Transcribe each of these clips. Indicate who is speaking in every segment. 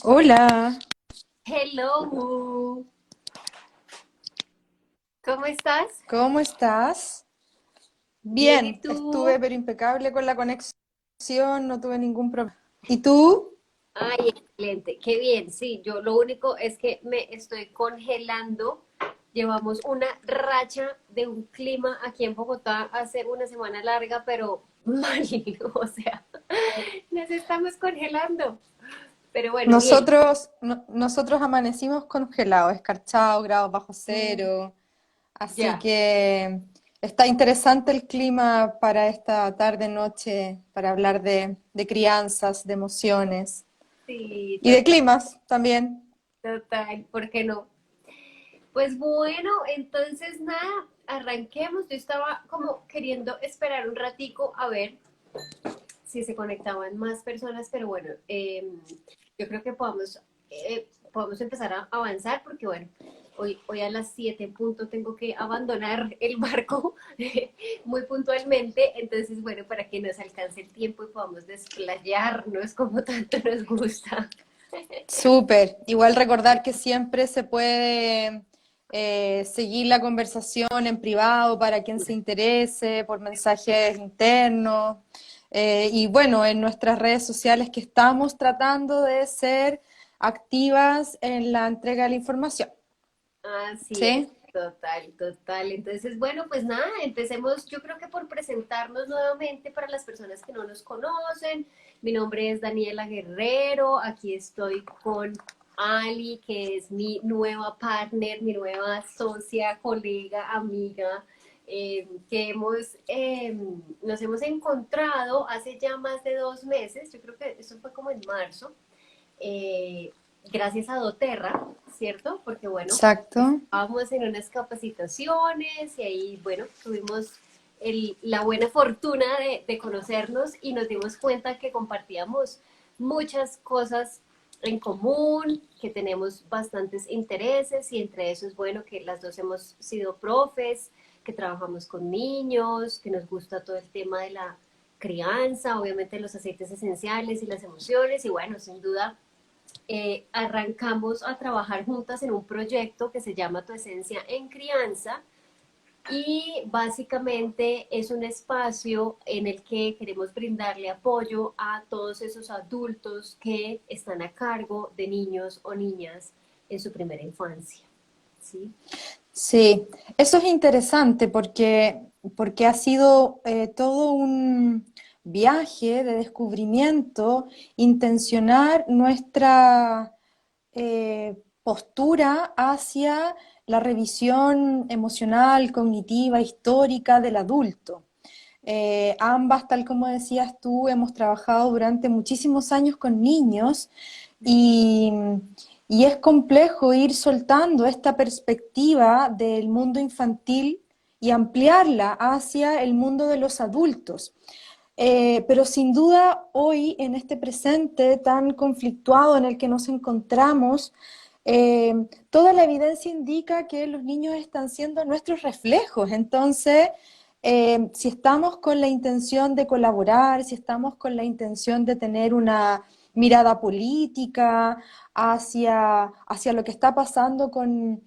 Speaker 1: Hola,
Speaker 2: Hello, ¿cómo estás?
Speaker 1: ¿cómo estás?
Speaker 2: Bien, ¿y
Speaker 1: Bien, estuve
Speaker 2: tú?
Speaker 1: pero impecable con la conexión, no tuve ningún problema. ¿Y tú?
Speaker 2: Ay, excelente, qué bien. Sí, yo lo único es que me estoy congelando. Llevamos una racha de un clima aquí en Bogotá hace una semana larga, pero mal, o sea, nos estamos congelando. Pero bueno, bien.
Speaker 1: Nosotros amanecimos congelados, escarchados, grados bajo
Speaker 2: Mm,
Speaker 1: cero, así
Speaker 2: ya,
Speaker 1: que está interesante el clima para esta tarde-noche, para hablar de crianzas, de emociones
Speaker 2: sí,
Speaker 1: y de
Speaker 2: total,
Speaker 1: climas también.
Speaker 2: total, ¿por qué no? Pues bueno, entonces nada, arranquemos. Yo estaba como queriendo esperar un ratico a ver si se conectaban más personas, pero bueno, yo creo que podemos empezar a avanzar porque bueno, hoy a las 7 en punto tengo que abandonar el barco muy puntualmente, entonces bueno, para que nos alcance el tiempo y podamos desplayarnos como tanto nos gusta.
Speaker 1: Súper. Igual recordar que siempre se puede seguir la conversación en privado para quien se interese, por mensajes internos. Y bueno, en nuestras redes sociales que estamos tratando de ser activas en la entrega de la información.
Speaker 2: Así es,
Speaker 1: ¿Sí?
Speaker 2: total, total. Entonces, bueno, pues nada, empecemos yo creo que por presentarnos nuevamente para las personas que no nos conocen. Mi nombre es Daniela Guerrero, aquí estoy con Ali, que es mi nueva partner, mi nueva socia, colega, amiga, nos hemos encontrado hace ya más de 2 meses, yo creo que eso fue como en marzo, eh, gracias a doTERRA, ¿cierto? Porque bueno,
Speaker 1: Exacto.
Speaker 2: estábamos en unas capacitaciones y ahí, bueno, tuvimos la buena fortuna de conocernos y nos dimos cuenta que compartíamos muchas cosas en común, que tenemos bastantes intereses y entre eso es bueno que las dos hemos sido profes, que trabajamos con niños, que nos gusta todo el tema de la crianza, obviamente los aceites esenciales y las emociones y bueno, sin duda arrancamos a trabajar juntas en un proyecto que se llama Tu Esencia en Crianza y básicamente es un espacio en el que queremos brindarle apoyo a todos esos adultos que están a cargo de niños o niñas en su primera infancia. ¿Sí?
Speaker 1: Sí, eso es interesante porque ha sido todo un viaje de descubrimiento, intencionar nuestra postura hacia la revisión emocional, cognitiva, histórica del adulto. Ambas, tal como decías tú, hemos trabajado durante muchísimos años con niños y, y es complejo ir soltando esta perspectiva del mundo infantil y ampliarla hacia el mundo de los adultos. Pero sin duda hoy, en este presente tan conflictuado en el que nos encontramos, eh, toda la evidencia indica que los niños están siendo nuestros reflejos. Entonces, si estamos con la intención de colaborar, si estamos con la intención de tener una mirada política hacia lo que está pasando con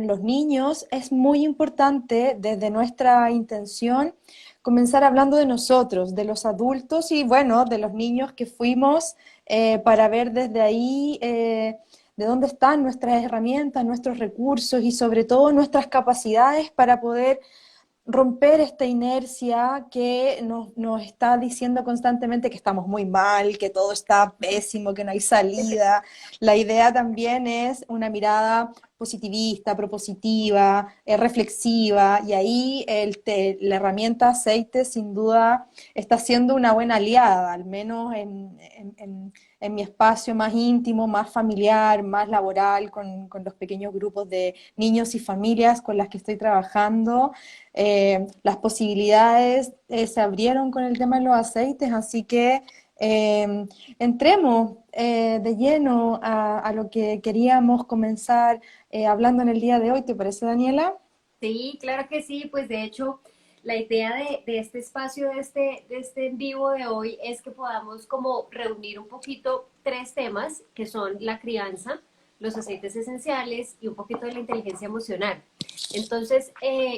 Speaker 1: los niños, es muy importante desde nuestra intención comenzar hablando de nosotros, de los adultos y bueno, de los niños que fuimos para ver desde ahí de dónde están nuestras herramientas, nuestros recursos y sobre todo nuestras capacidades para poder romper esta inercia que nos está diciendo constantemente que estamos muy mal, que todo está pésimo, que no hay salida. La idea también es una mirada positivista, propositiva, reflexiva, y ahí la herramienta aceite sin duda está siendo una buena aliada, al menos en mi espacio más íntimo, más familiar, más laboral, con los pequeños grupos de niños y familias con las que estoy trabajando. Las posibilidades se abrieron con el tema de los aceites, así que entremos de lleno a lo que queríamos comenzar hablando en el día de hoy. ¿Te parece, Daniela?
Speaker 2: Sí, claro que sí, pues de hecho La idea de este espacio, de este en vivo de hoy, es que podamos como reunir un poquito tres temas, que son la crianza, los aceites esenciales y un poquito de la inteligencia emocional. Entonces,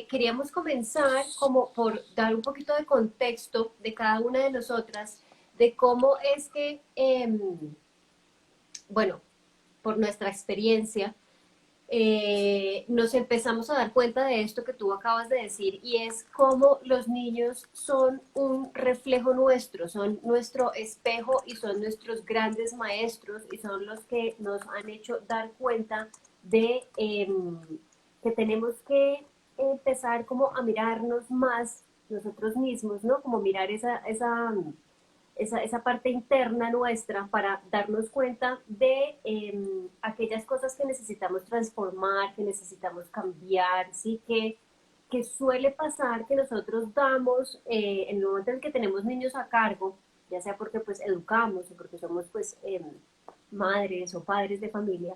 Speaker 2: queríamos comenzar como por dar un poquito de contexto de cada una de nosotras, de cómo es que, bueno, por nuestra experiencia, nos empezamos a dar cuenta de esto que tú acabas de decir, y es cómo los niños son un reflejo nuestro, son nuestro espejo y son nuestros grandes maestros y son los que nos han hecho dar cuenta de que tenemos que empezar como a mirarnos más nosotros mismos, ¿no? Como mirar esa parte interna nuestra para darnos cuenta de aquellas cosas que necesitamos transformar, que necesitamos cambiar, ¿sí? Que suele pasar que nosotros damos, en el momento en el que tenemos niños a cargo, ya sea porque pues educamos o porque somos pues madres o padres de familia,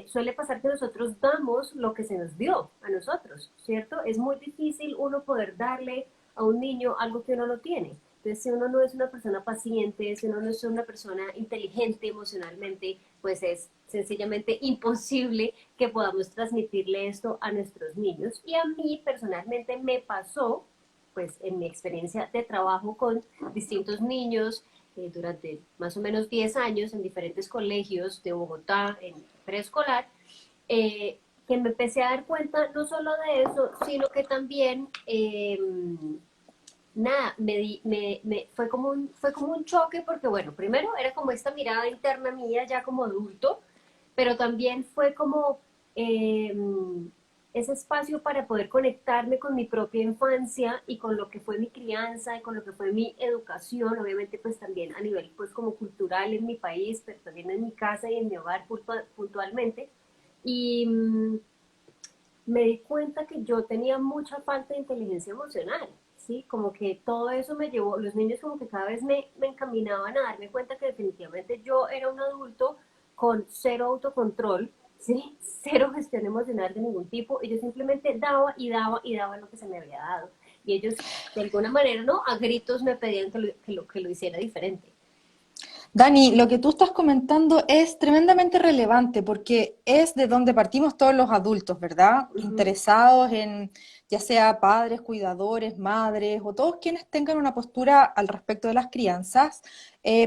Speaker 2: suele pasar que nosotros damos lo que se nos dio a nosotros, ¿cierto? Es muy difícil uno poder darle a un niño algo que uno no tiene. Entonces, si uno no es una persona paciente, si uno no es una persona inteligente emocionalmente, pues es sencillamente imposible que podamos transmitirle esto a nuestros niños. Y a mí personalmente me pasó, pues en mi experiencia de trabajo con distintos niños durante más o menos 10 años en diferentes colegios de Bogotá, en preescolar, que me empecé a dar cuenta no solo de eso, sino que también nada, fue como un choque porque, bueno, primero era como esta mirada interna mía ya como adulto, pero también fue como eh, ese espacio para poder conectarme con mi propia infancia y con lo que fue mi crianza y con lo que fue mi educación, obviamente pues también a nivel pues como cultural en mi país, pero también en mi casa y en mi hogar puntualmente. Y me di cuenta que yo tenía mucha falta de inteligencia emocional, ¿sí? Como que todo eso me llevó, los niños como que cada vez me encaminaban a darme cuenta que definitivamente yo era un adulto con cero autocontrol, ¿sí? Cero gestión emocional de ningún tipo, y yo simplemente daba y daba y daba lo que se me había dado. Y ellos, de alguna manera, ¿no? A gritos me pedían que lo hiciera diferente.
Speaker 1: Dani, lo que tú estás comentando es tremendamente relevante porque es de donde partimos todos los adultos, ¿verdad?
Speaker 2: Ujú,
Speaker 1: Interesados en ya sea padres, cuidadores, madres o todos quienes tengan una postura al respecto de las crianzas,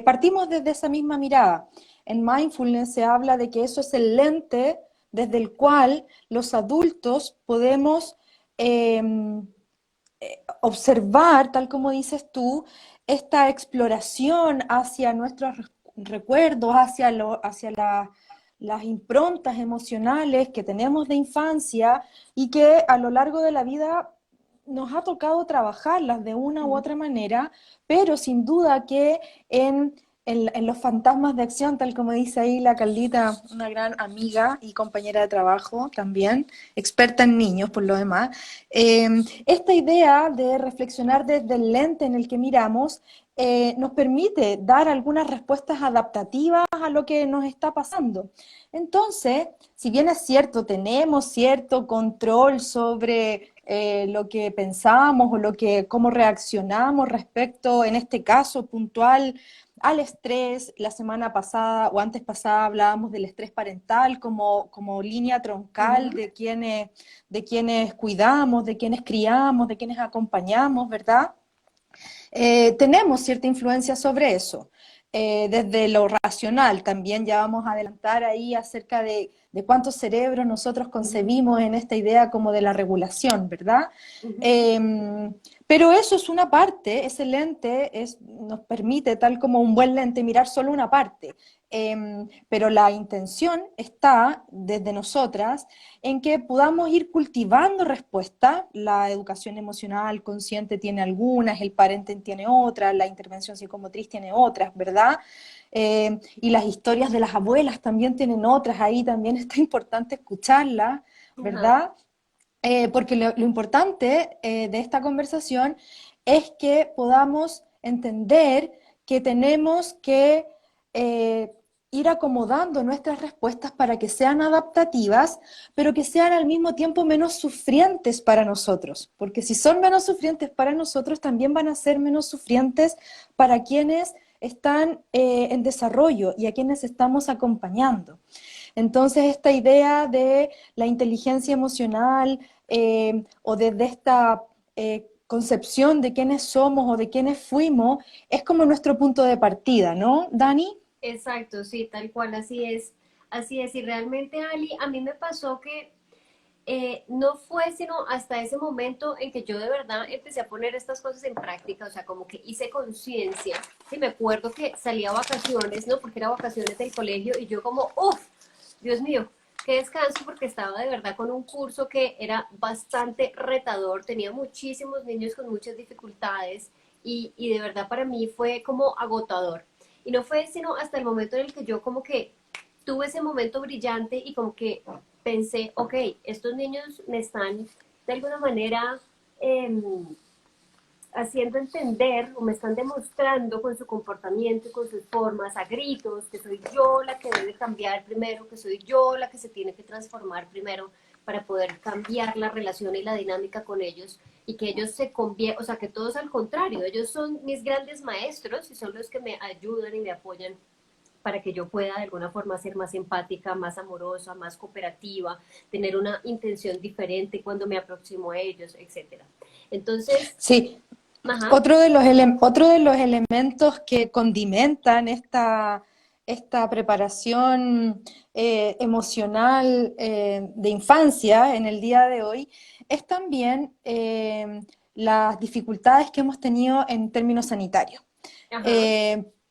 Speaker 1: partimos desde esa misma mirada. En mindfulness se habla de que eso es el lente desde el cual los adultos podemos em, observar, tal como dices tú, esta exploración hacia nuestros recuerdos, hacia las improntas emocionales que tenemos de infancia y que a lo largo de la vida nos ha tocado trabajarlas de una u
Speaker 2: ujú,
Speaker 1: otra manera, pero sin duda que en los fantasmas de acción, tal como dice ahí la Carlita, una gran amiga y compañera de trabajo también, experta en niños por lo demás, eh, esta idea de reflexionar desde el lente en el que miramos nos permite dar algunas respuestas adaptativas a lo que nos está pasando. Entonces, si bien es cierto, tenemos cierto control sobre lo que pensamos o cómo reaccionamos respecto, en este caso puntual, al estrés. La semana pasada o antes pasada hablábamos del estrés parental como línea troncal
Speaker 2: ujú.
Speaker 1: de quienes cuidamos, de quienes criamos, de quienes acompañamos, ¿verdad? Tenemos cierta influencia sobre eso. Desde lo racional también ya vamos a adelantar ahí acerca de cuántos cerebros nosotros
Speaker 2: Ujú,
Speaker 1: concebimos en esta idea como de la regulación, ¿verdad?
Speaker 2: ujú,
Speaker 1: Eh, pero eso es una parte, ese lente nos permite, tal como un buen lente, mirar solo una parte. Pero la intención está desde nosotras en que podamos ir cultivando respuestas. La educación emocional consciente tiene algunas, el parenting tiene otras, la intervención psicomotriz tiene otras, ¿verdad? Y las historias de las abuelas también tienen otras, ahí también está importante escucharlas,
Speaker 2: ajá,
Speaker 1: ¿verdad? Porque lo importante de esta conversación es que podamos entender que tenemos que eh, ir acomodando nuestras respuestas para que sean adaptativas, pero que sean al mismo tiempo menos sufrientes para nosotros, porque si son menos sufrientes para nosotros, también van a ser menos sufrientes para quienes están en desarrollo y a quienes estamos acompañando. Entonces, esta idea de la inteligencia emocional o desde esta concepción de quiénes somos o de quiénes fuimos, es como nuestro punto de partida, ¿no, Dani?
Speaker 2: Exacto, sí, tal cual, así es. Así es, y realmente, Ali, a mí me pasó que no fue sino hasta ese momento en que yo de verdad empecé a poner estas cosas en práctica, o sea, como que hice conciencia. Sí, me acuerdo que salía a vacaciones, ¿no? Porque era vacaciones del colegio y yo como, uff, Dios mío, qué descanso porque estaba de verdad con un curso que era bastante retador, tenía muchísimos niños con muchas dificultades y de verdad para mí fue como agotador. Y no fue sino hasta el momento en el que yo como que tuve ese momento brillante y como que pensé, ok, estos niños me están de alguna manera eh, haciendo entender o me están demostrando con su comportamiento y con sus formas a gritos que soy yo la que debe cambiar primero, que soy yo la que se tiene que transformar primero para poder cambiar la relación y la dinámica con ellos y que ellos se conviertan, o sea, que todos al contrario, ellos son mis grandes maestros y son los que me ayudan y me apoyan para que yo pueda de alguna forma ser más empática, más amorosa, más cooperativa, tener una intención diferente cuando me aproximo a ellos, etcétera. Entonces,
Speaker 1: Sí,
Speaker 2: ajá,
Speaker 1: otro de los elementos que condimentan esta preparación emocional de infancia en el día de hoy es también las dificultades que hemos tenido en términos sanitarios.
Speaker 2: ajá,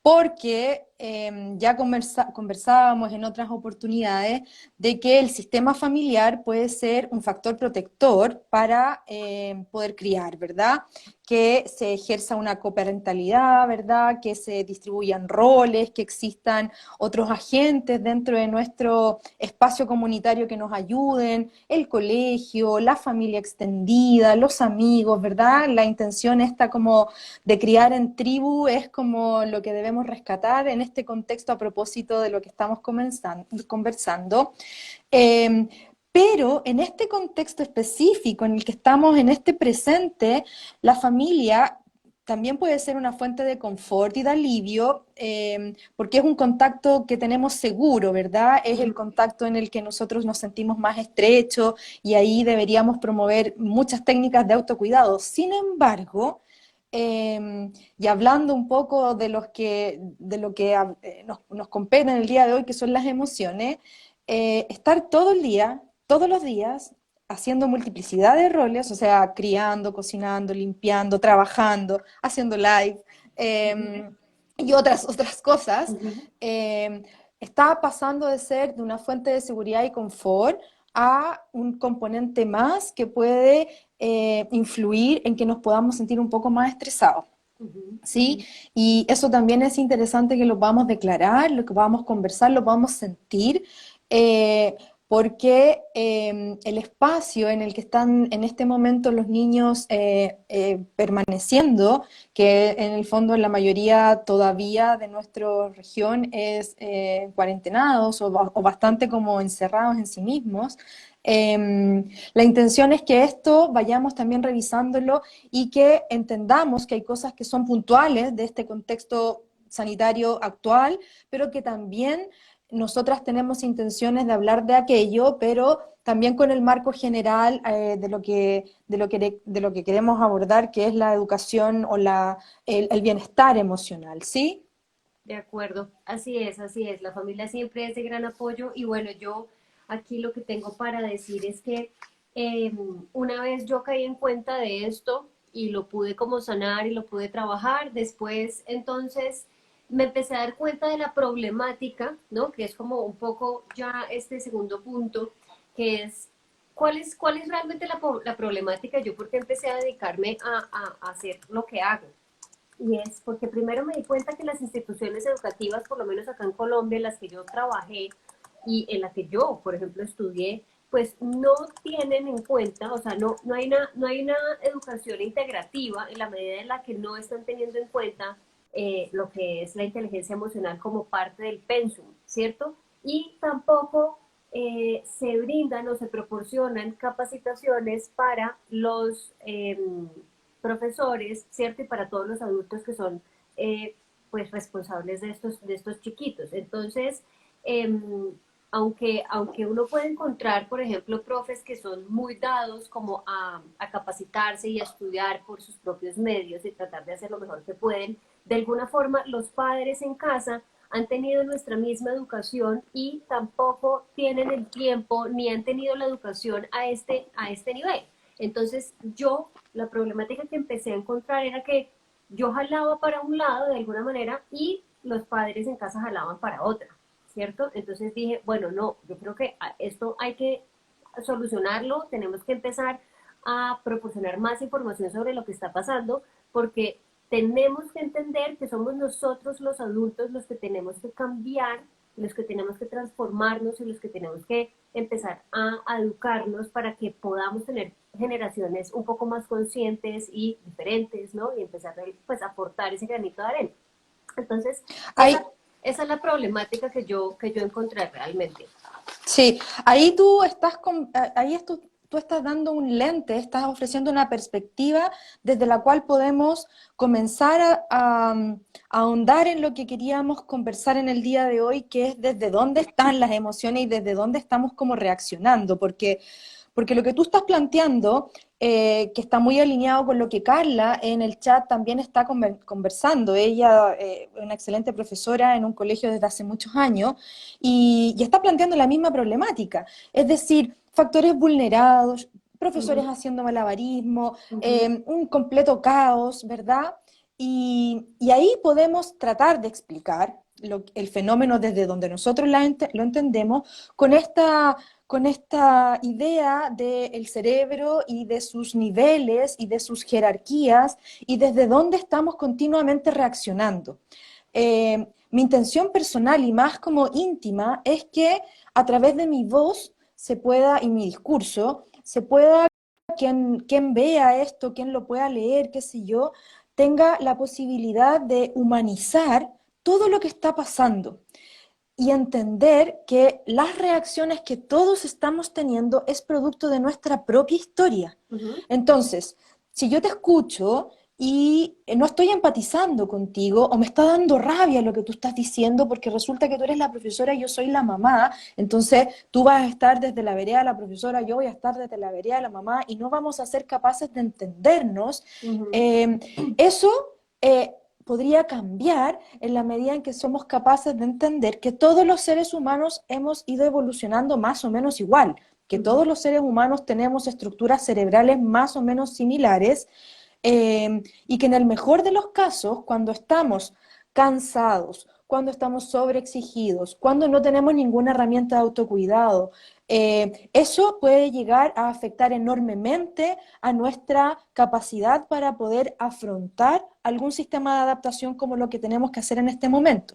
Speaker 1: Porque ya conversábamos en otras oportunidades de que el sistema familiar puede ser un factor protector para poder criar, ¿verdad? Que se ejerza una coparentalidad, ¿verdad? Que se distribuyan roles, que existan otros agentes dentro de nuestro espacio comunitario que nos ayuden, el colegio, la familia extendida, los amigos, ¿verdad? La intención está como de criar en tribu es como lo que debemos rescatar en este contexto a propósito de lo que estamos conversando. Eh, pero en este contexto específico en el que estamos en este presente, la familia también puede ser una fuente de confort y de alivio, porque es un contacto que tenemos seguro, ¿verdad? Es el contacto en el que nosotros nos sentimos más estrechos y ahí deberíamos promover muchas técnicas de autocuidado. Sin embargo, y hablando un poco de lo que nos compete en el día de hoy, que son las emociones, estar todo el día, todos los días, haciendo multiplicidad de roles, o sea, criando, cocinando, limpiando, trabajando, haciendo live y otras cosas,
Speaker 2: uh-huh.
Speaker 1: eh, está pasando de ser de una fuente de seguridad y confort a un componente más que puede influir en que nos podamos sentir un poco más estresados.
Speaker 2: Uh-huh.
Speaker 1: ¿Sí? Y eso también es interesante que lo podamos declarar, lo que podamos conversar, lo podamos sentir, eh, porque el espacio en el que están en este momento los niños permaneciendo, que en el fondo en la mayoría todavía de nuestra región es cuarentenados o bastante como encerrados en sí mismos, la intención es que esto vayamos también revisándolo y que entendamos que hay cosas que son puntuales de este contexto sanitario actual, pero que también nosotras tenemos intenciones de hablar de aquello, pero también con el marco general de lo que queremos abordar, que es la educación o el bienestar emocional, ¿sí?
Speaker 2: De acuerdo, así es, la familia siempre es de gran apoyo y bueno, yo aquí lo que tengo para decir es que una vez yo caí en cuenta de esto y lo pude como sanar y lo pude trabajar, después entonces me empecé a dar cuenta de la problemática, ¿no? Que es como un poco ya este segundo punto, que es cuál es realmente la problemática, yo porque empecé a dedicarme a hacer lo que hago. Y es porque primero me di cuenta que las instituciones educativas, por lo menos acá en Colombia, en las que yo trabajé y en las que yo, por ejemplo, estudié, pues no tienen en cuenta, o sea, no hay una educación integrativa en la medida en la que no están teniendo en cuenta lo que es la inteligencia emocional como parte del pensum. ¿cierto? Y tampoco se brindan o se proporcionan capacitaciones para los profesores, ¿cierto? Y para todos los adultos que son eh, pues responsables de estos chiquitos. Entonces, eh, aunque uno puede encontrar, por ejemplo, profes que son muy dados como a capacitarse y a estudiar por sus propios medios y tratar de hacer lo mejor que pueden, de alguna forma los padres en casa han tenido nuestra misma educación y tampoco tienen el tiempo ni han tenido la educación a este nivel. Entonces la problemática que empecé a encontrar era que yo jalaba para un lado de alguna manera y los padres en casa jalaban para otra, ¿cierto? Entonces dije, bueno, no, yo creo que esto hay que solucionarlo, tenemos que empezar a proporcionar más información sobre lo que está pasando, porque tenemos que entender que somos nosotros los adultos los que tenemos que cambiar, los que tenemos que transformarnos y los que tenemos que empezar a educarnos para que podamos tener generaciones un poco más conscientes y diferentes, ¿no? Y empezar pues, a aportar ese granito de arena. Entonces,
Speaker 1: Ahí,
Speaker 2: esa es la problemática que yo encontré realmente.
Speaker 1: sí, ahí tú estás tú estás dando un lente, estás ofreciendo una perspectiva desde la cual podemos comenzar a ahondar en lo que queríamos conversar en el día de hoy, que es desde dónde están las emociones y desde dónde estamos como reaccionando, porque lo que tú estás planteando, que está muy alineado con lo que Carla en el chat también está conversando. Ella es una excelente profesora en un colegio desde hace muchos años y está planteando la misma problemática. Es decir, factores vulnerados,
Speaker 2: Uh -huh,
Speaker 1: profesores haciendo malabarismo,
Speaker 2: uh -huh.
Speaker 1: un completo caos, ¿verdad? Y ahí podemos tratar de explicar el fenómeno desde donde nosotros lo entendemos con esta idea del cerebro y de sus niveles y de sus jerarquías y desde dónde estamos continuamente reaccionando. Mi intención personal y más como íntima es que a través de mi voz se pueda, y mi discurso, se pueda, quien vea esto, quien lo pueda leer, qué sé yo, tenga la posibilidad de humanizar todo lo que está pasando y entender que las reacciones que todos estamos teniendo es producto de nuestra propia historia.
Speaker 2: Uh -huh.
Speaker 1: Entonces, si yo te escucho y no estoy empatizando contigo o me está dando rabia lo que tú estás diciendo porque resulta que tú eres la profesora y yo soy la mamá, entonces tú vas a estar desde la vereda de la profesora, yo voy a estar desde la vereda de la mamá y no vamos a ser capaces de entendernos,
Speaker 2: Uh -huh.
Speaker 1: eso podría cambiar en la medida en que somos capaces de entender que todos los seres humanos hemos ido evolucionando más o menos igual, que
Speaker 2: Uh -huh.
Speaker 1: todos los seres humanos tenemos estructuras cerebrales más o menos similares, y que en el mejor de los casos, cuando estamos cansados, cuando estamos sobreexigidos, cuando no tenemos ninguna herramienta de autocuidado, eso puede llegar a afectar enormemente a nuestra capacidad para poder afrontar algún sistema de adaptación como lo que tenemos que hacer en este momento.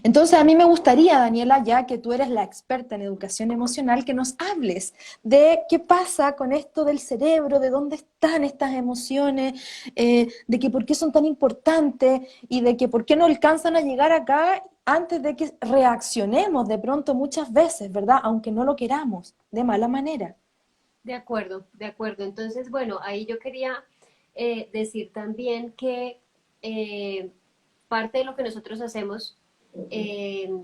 Speaker 1: Entonces, a mí me gustaría, Daniela, ya que tú eres la experta en educación emocional, que nos hables de qué pasa con esto del cerebro, de dónde están estas emociones, de que por qué son tan importantes y de que por qué no alcanzan a llegar acá antes de que reaccionemos de pronto muchas veces, ¿verdad? Aunque no lo queramos, de mala manera.
Speaker 2: De acuerdo, de acuerdo. Entonces, bueno, ahí yo quería decir también que parte de lo que nosotros hacemos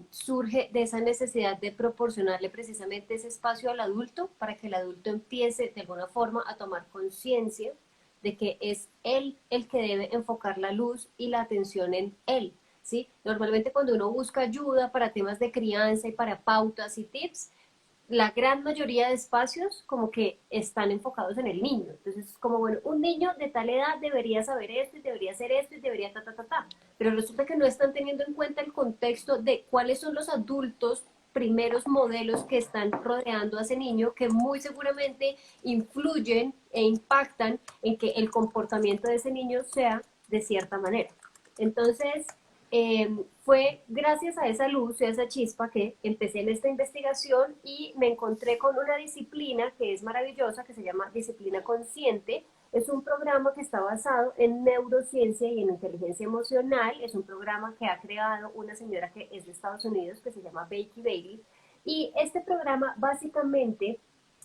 Speaker 2: surge de esa necesidad de proporcionarle precisamente ese espacio al adulto para que el adulto empiece de alguna forma a tomar conciencia de que es él el que debe enfocar la luz y la atención en él, ¿sí? Normalmente cuando uno busca ayuda para temas de crianza y para pautas y tips, la gran mayoría de espacios como que están enfocados en el niño. Entonces es como, bueno, un niño de tal edad debería saber esto y debería hacer esto y debería ta, ta, ta, ta. Pero resulta que no están teniendo en cuenta el contexto de cuáles son los adultos primeros modelos que están rodeando a ese niño que muy seguramente influyen e impactan en que el comportamiento de ese niño sea de cierta manera. Entonces, fue gracias a esa luz, a esa chispa que empecé en esta investigación y me encontré con una disciplina que es maravillosa, que se llama disciplina consciente Es un programa que está basado en neurociencia y en inteligencia emocional. Es un programa que ha creado una señora que es de Estados Unidos, que se llama Becky Bailey. Y este programa básicamente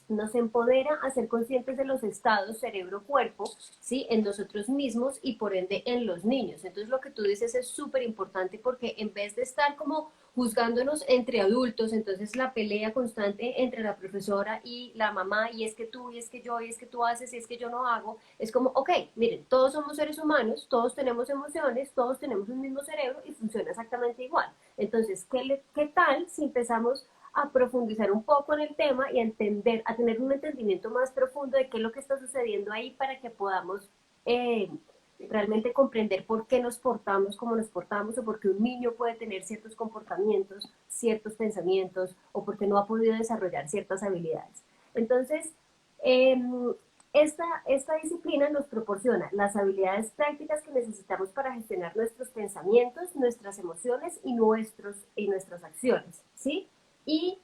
Speaker 2: nos empodera a ser conscientes de los estados cerebro-cuerpo, ¿sí? En nosotros mismos y por ende en los niños. Entonces lo que tú dices es súper importante porque en vez de estar como juzgándonos entre adultos, entonces la pelea constante entre la profesora y la mamá, y es que tú, y es que yo, y es que tú haces, y es que yo no hago, es como, ok, miren, todos somos seres humanos, todos tenemos emociones, todos tenemos un mismo cerebro y funciona exactamente igual. Entonces, ¿qué tal si empezamos a profundizar un poco en el tema y a entender, a tener un entendimiento más profundo de qué es lo que está sucediendo ahí para que podamos realmente comprender por qué nos portamos como nos portamos o por qué un niño puede tener ciertos comportamientos, ciertos pensamientos o porque no ha podido desarrollar ciertas habilidades. Entonces, eh, esta disciplina nos proporciona las habilidades prácticas que necesitamos para gestionar nuestros pensamientos, nuestras emociones y nuestras acciones, ¿sí? Y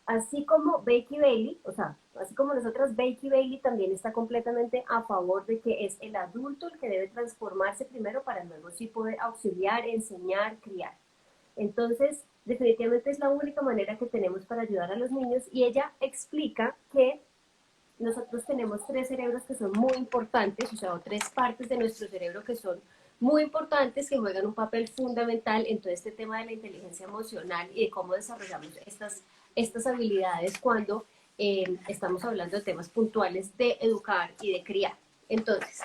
Speaker 2: así como Becky Bailey, o sea, así como nosotras, Becky Bailey también está completamente a favor de que es el adulto el que debe transformarse primero para luego sí poder auxiliar, enseñar, criar. Entonces, definitivamente es la única manera que tenemos para ayudar a los niños y ella explica que nosotros tenemos tres cerebros que son muy importantes, o sea, tres partes de nuestro cerebro que son muy importantes, que juegan un papel fundamental en todo este tema de la inteligencia emocional y de cómo desarrollamos estas habilidades cuando estamos hablando de temas puntuales de educar y de criar. Entonces,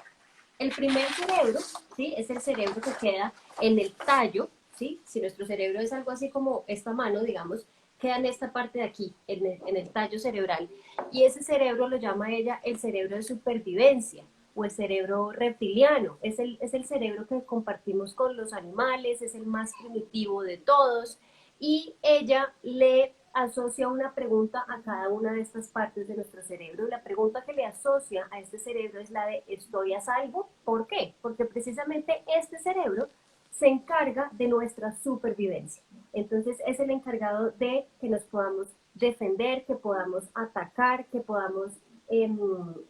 Speaker 2: el primer cerebro, ¿sí? Es el cerebro que queda en el tallo, ¿sí? Si nuestro cerebro es algo así como esta mano, digamos, queda en esta parte de aquí, en el tallo cerebral. Y ese cerebro lo llama ella el cerebro de supervivencia o el cerebro reptiliano. Es el cerebro que compartimos con los animales, es el más primitivo de todos. Y ella le asocia una pregunta a cada una de estas partes de nuestro cerebro. Y la pregunta que le asocia a este cerebro es la de ¿estoy a salvo? ¿Por qué? Porque precisamente este cerebro se encarga de nuestra supervivencia. Entonces es el encargado de que nos podamos defender, que podamos atacar, que podamos,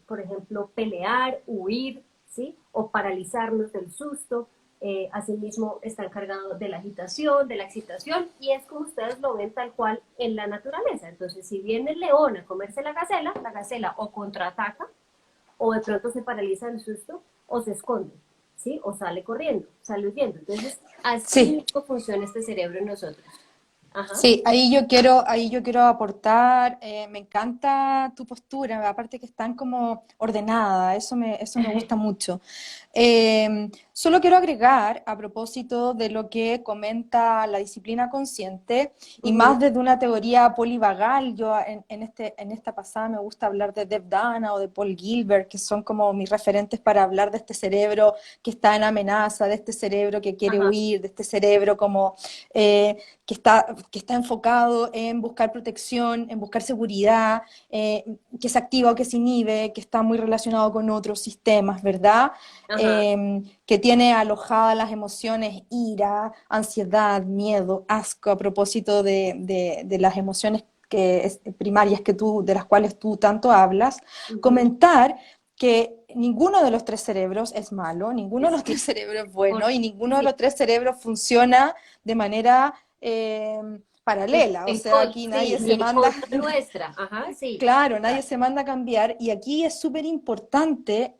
Speaker 2: por ejemplo, pelear, huir, ¿sí? O paralizarnos del susto. Asimismo está encargado de la agitación, de la excitación, y es como ustedes lo ven tal cual en la naturaleza. Entonces, si viene el león a comerse la gacela o contraataca, o de pronto se paraliza del susto, o se esconde, ¿sí? O sale corriendo, sale huyendo. Entonces, así
Speaker 1: Sí,
Speaker 2: mismo funciona este cerebro en nosotros. Ajá.
Speaker 1: sí, ahí yo quiero aportar, me encanta tu postura, aparte que están como ordenada, eso me gusta mucho. Solo quiero agregar, a propósito de lo que comenta la disciplina consciente, y
Speaker 2: Uh -huh.
Speaker 1: más desde una teoría polivagal, yo en esta pasada me gusta hablar de Deb Dana o de Paul Gilbert, que son como mis referentes para hablar de este cerebro que está en amenaza, de este cerebro que quiere
Speaker 2: Ajá.
Speaker 1: huir, de este cerebro como... que está enfocado en buscar protección, en buscar seguridad, que se activa o que se inhibe, que está muy relacionado con otros sistemas, ¿verdad?
Speaker 2: Ajá.
Speaker 1: Que tiene alojadas las emociones ira, ansiedad, miedo, asco, a propósito de las emociones primarias de las cuales tú tanto hablas,
Speaker 2: Uh -huh.
Speaker 1: comentar que ninguno de los tres cerebros es malo, ninguno de los tres
Speaker 2: Sí,
Speaker 1: cerebros es
Speaker 2: por,
Speaker 1: bueno y ninguno de
Speaker 2: sí,
Speaker 1: los tres cerebros funciona de manera paralela, o sea, aquí
Speaker 2: sí,
Speaker 1: nadie
Speaker 2: ni
Speaker 1: se
Speaker 2: en
Speaker 1: manda,
Speaker 2: contra nuestra. Ajá, sí.
Speaker 1: claro, nadie
Speaker 2: Total.
Speaker 1: se manda a cambiar y aquí es súper importante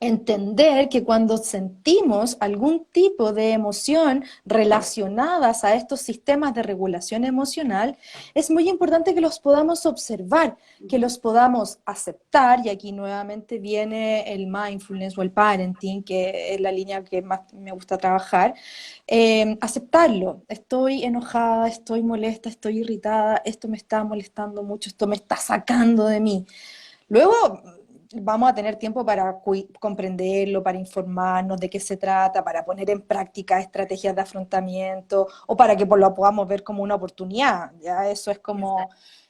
Speaker 1: entender que cuando sentimos algún tipo de emoción relacionadas a estos sistemas de regulación emocional, es muy importante que los podamos observar,
Speaker 2: Uh
Speaker 1: que
Speaker 2: -huh.
Speaker 1: los podamos aceptar, y aquí nuevamente viene el mindfulness o el parenting, que es la línea que más me gusta trabajar, aceptarlo. Estoy enojada, estoy molesta, estoy irritada, esto me está molestando mucho, esto me está sacando de mí. Luego vamos a tener tiempo para comprenderlo, para informarnos de qué se trata, para poner en práctica estrategias de afrontamiento o para que lo podamos ver como una oportunidad. Ya eso
Speaker 2: Exacto.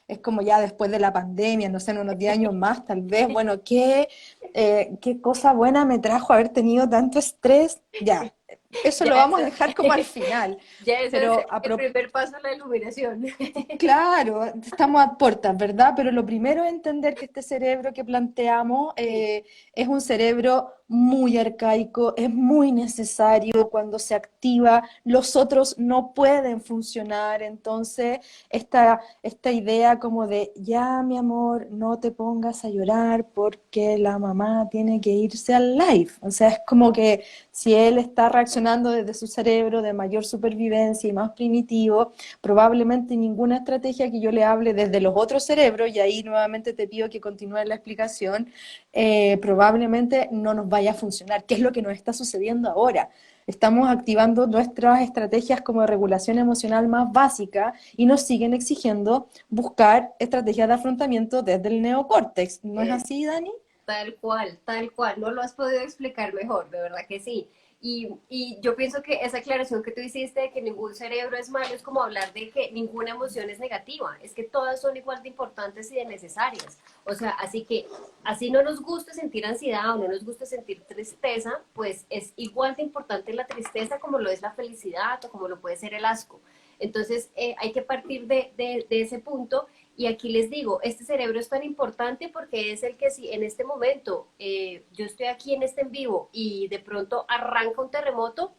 Speaker 1: es como ya después de la pandemia, no sé, en unos 10 años más tal vez, bueno, qué cosa buena me trajo haber tenido tanto estrés. Ya, Eso
Speaker 2: Ya
Speaker 1: lo vamos a
Speaker 2: eso,
Speaker 1: dejar como al final.
Speaker 2: ya eso es
Speaker 1: Pero a,
Speaker 2: el
Speaker 1: pro-
Speaker 2: primer paso a la iluminación.
Speaker 1: Claro, estamos a puertas, ¿verdad? Pero lo primero es entender que este cerebro que planteamos
Speaker 2: Sí,
Speaker 1: es un cerebro muy arcaico, es muy necesario cuando se activa, los otros no pueden funcionar, entonces esta idea como de, ya mi amor, no te pongas a llorar porque la mamá tiene que irse al live, o sea, es como que si él está reaccionando desde su cerebro de mayor supervivencia y más primitivo, probablemente ninguna estrategia que yo le hable desde los otros cerebros, y ahí nuevamente te pido que continúes la explicación, probablemente no nos vaya a funcionar. ¿Qué es lo que nos está sucediendo ahora? Estamos activando nuestras estrategias como de regulación emocional más básica y nos siguen exigiendo buscar estrategias de afrontamiento desde el neocórtex. ¿No es
Speaker 2: es
Speaker 1: así, Dani?
Speaker 2: tal cual, no lo has podido explicar mejor, de verdad que sí. Y yo pienso que esa aclaración que tú hiciste de que ningún cerebro es malo es como hablar de que ninguna emoción es negativa, es que todas son igual de importantes y de necesarias. O sea, así que así no nos gusta sentir ansiedad o no nos gusta sentir tristeza, pues es igual de importante la tristeza como lo es la felicidad o como lo puede ser el asco. Entonces hay que partir de ese punto y aquí les digo, este cerebro es tan importante porque es el que si en este momento yo estoy aquí en este en vivo y de pronto arranca un terremoto,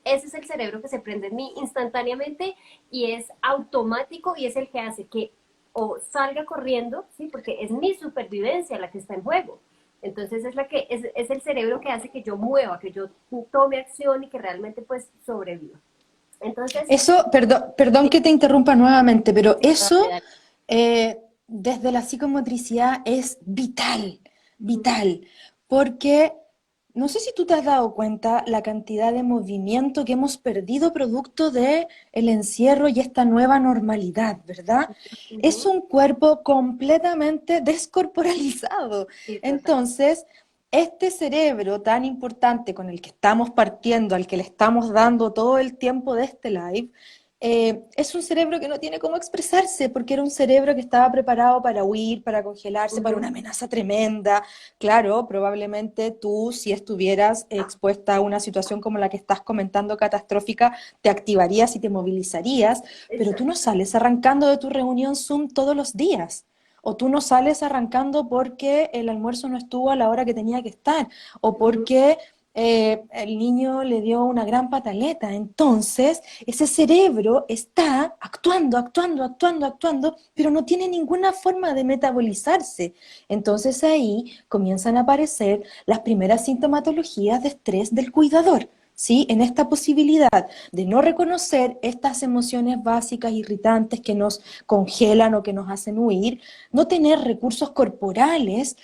Speaker 2: ese es el cerebro que se prende en mí instantáneamente y es automático y es el que hace que o salga corriendo, ¿sí? Porque es mi supervivencia la que está en juego. Entonces es el cerebro que hace que yo mueva, que yo tome acción y que realmente pues sobreviva. Entonces,
Speaker 1: Eso, perdón
Speaker 2: sí,
Speaker 1: que te interrumpa nuevamente, pero
Speaker 2: dale,
Speaker 1: eso
Speaker 2: dale.
Speaker 1: desde la psicomotricidad es vital,
Speaker 2: Ujú.
Speaker 1: vital, porque no sé si tú te has dado cuenta la cantidad de movimiento que hemos perdido producto de el encierro y esta nueva normalidad, ¿verdad? Es
Speaker 2: Ujú.
Speaker 1: un cuerpo completamente descorporalizado.
Speaker 2: Sí, total.
Speaker 1: Entonces, este cerebro tan importante con el que estamos partiendo, al que le estamos dando todo el tiempo de este live, es un cerebro que no tiene cómo expresarse, porque era un cerebro que estaba preparado para huir, para congelarse, para una
Speaker 2: Ujú.
Speaker 1: amenaza tremenda. Claro, probablemente tú, si estuvieras expuesta a una situación como la que estás comentando, catastrófica, te activarías y te movilizarías, pero tú no
Speaker 2: Exacto.
Speaker 1: sales arrancando de tu reunión Zoom todos los días. O tú no sales arrancando porque el almuerzo no estuvo a la hora que tenía que estar, o
Speaker 2: Ujú.
Speaker 1: porque el niño le dio una gran pataleta. Entonces, ese cerebro está actuando, actuando, actuando, actuando, pero no tiene ninguna forma de metabolizarse. Entonces ahí comienzan a aparecer las primeras sintomatologías de estrés del cuidador. ¿Sí? En esta posibilidad de no reconocer estas emociones básicas irritantes que nos congelan o que nos hacen huir, no tener recursos corporales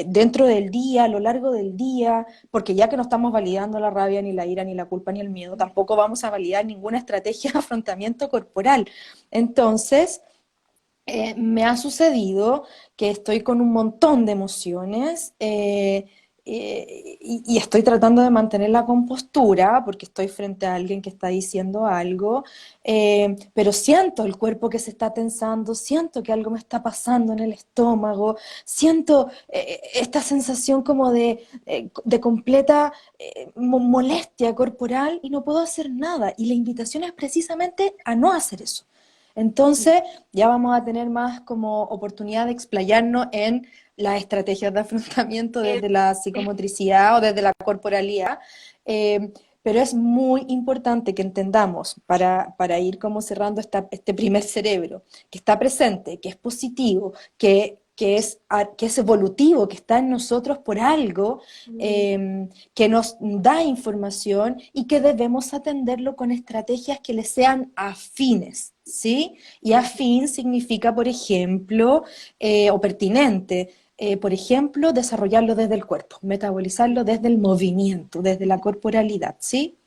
Speaker 1: dentro del día, a lo largo del día, porque ya que no estamos validando la rabia, ni la ira, ni la culpa, ni el miedo, tampoco vamos a validar ninguna estrategia de afrontamiento corporal. Entonces, me ha sucedido que estoy con un montón de emociones y estoy tratando de mantener la compostura porque estoy frente a alguien que está diciendo algo, pero siento el cuerpo que se está tensando, siento que algo me está pasando en el estómago, siento esta sensación como de completa molestia corporal y no puedo hacer nada. Y la invitación es precisamente a no hacer eso.
Speaker 2: Sí.
Speaker 1: Entonces, ya vamos a tener más como oportunidad de explayarnos en las estrategias de afrontamiento
Speaker 2: Es-
Speaker 1: desde la psicomotricidad o desde la corporalidad, eh, pero es muy importante que entendamos, para ir como cerrando este primer cerebro, que está presente, que es positivo, que es evolutivo, que está en nosotros por algo,
Speaker 2: mm,
Speaker 1: que nos da información y que debemos atenderlo con estrategias que le sean afines, ¿sí? Y
Speaker 2: ujú.
Speaker 1: afín significa, por ejemplo, o pertinente, por ejemplo, desarrollarlo desde el cuerpo, metabolizarlo desde el movimiento, desde la corporalidad, ¿sí?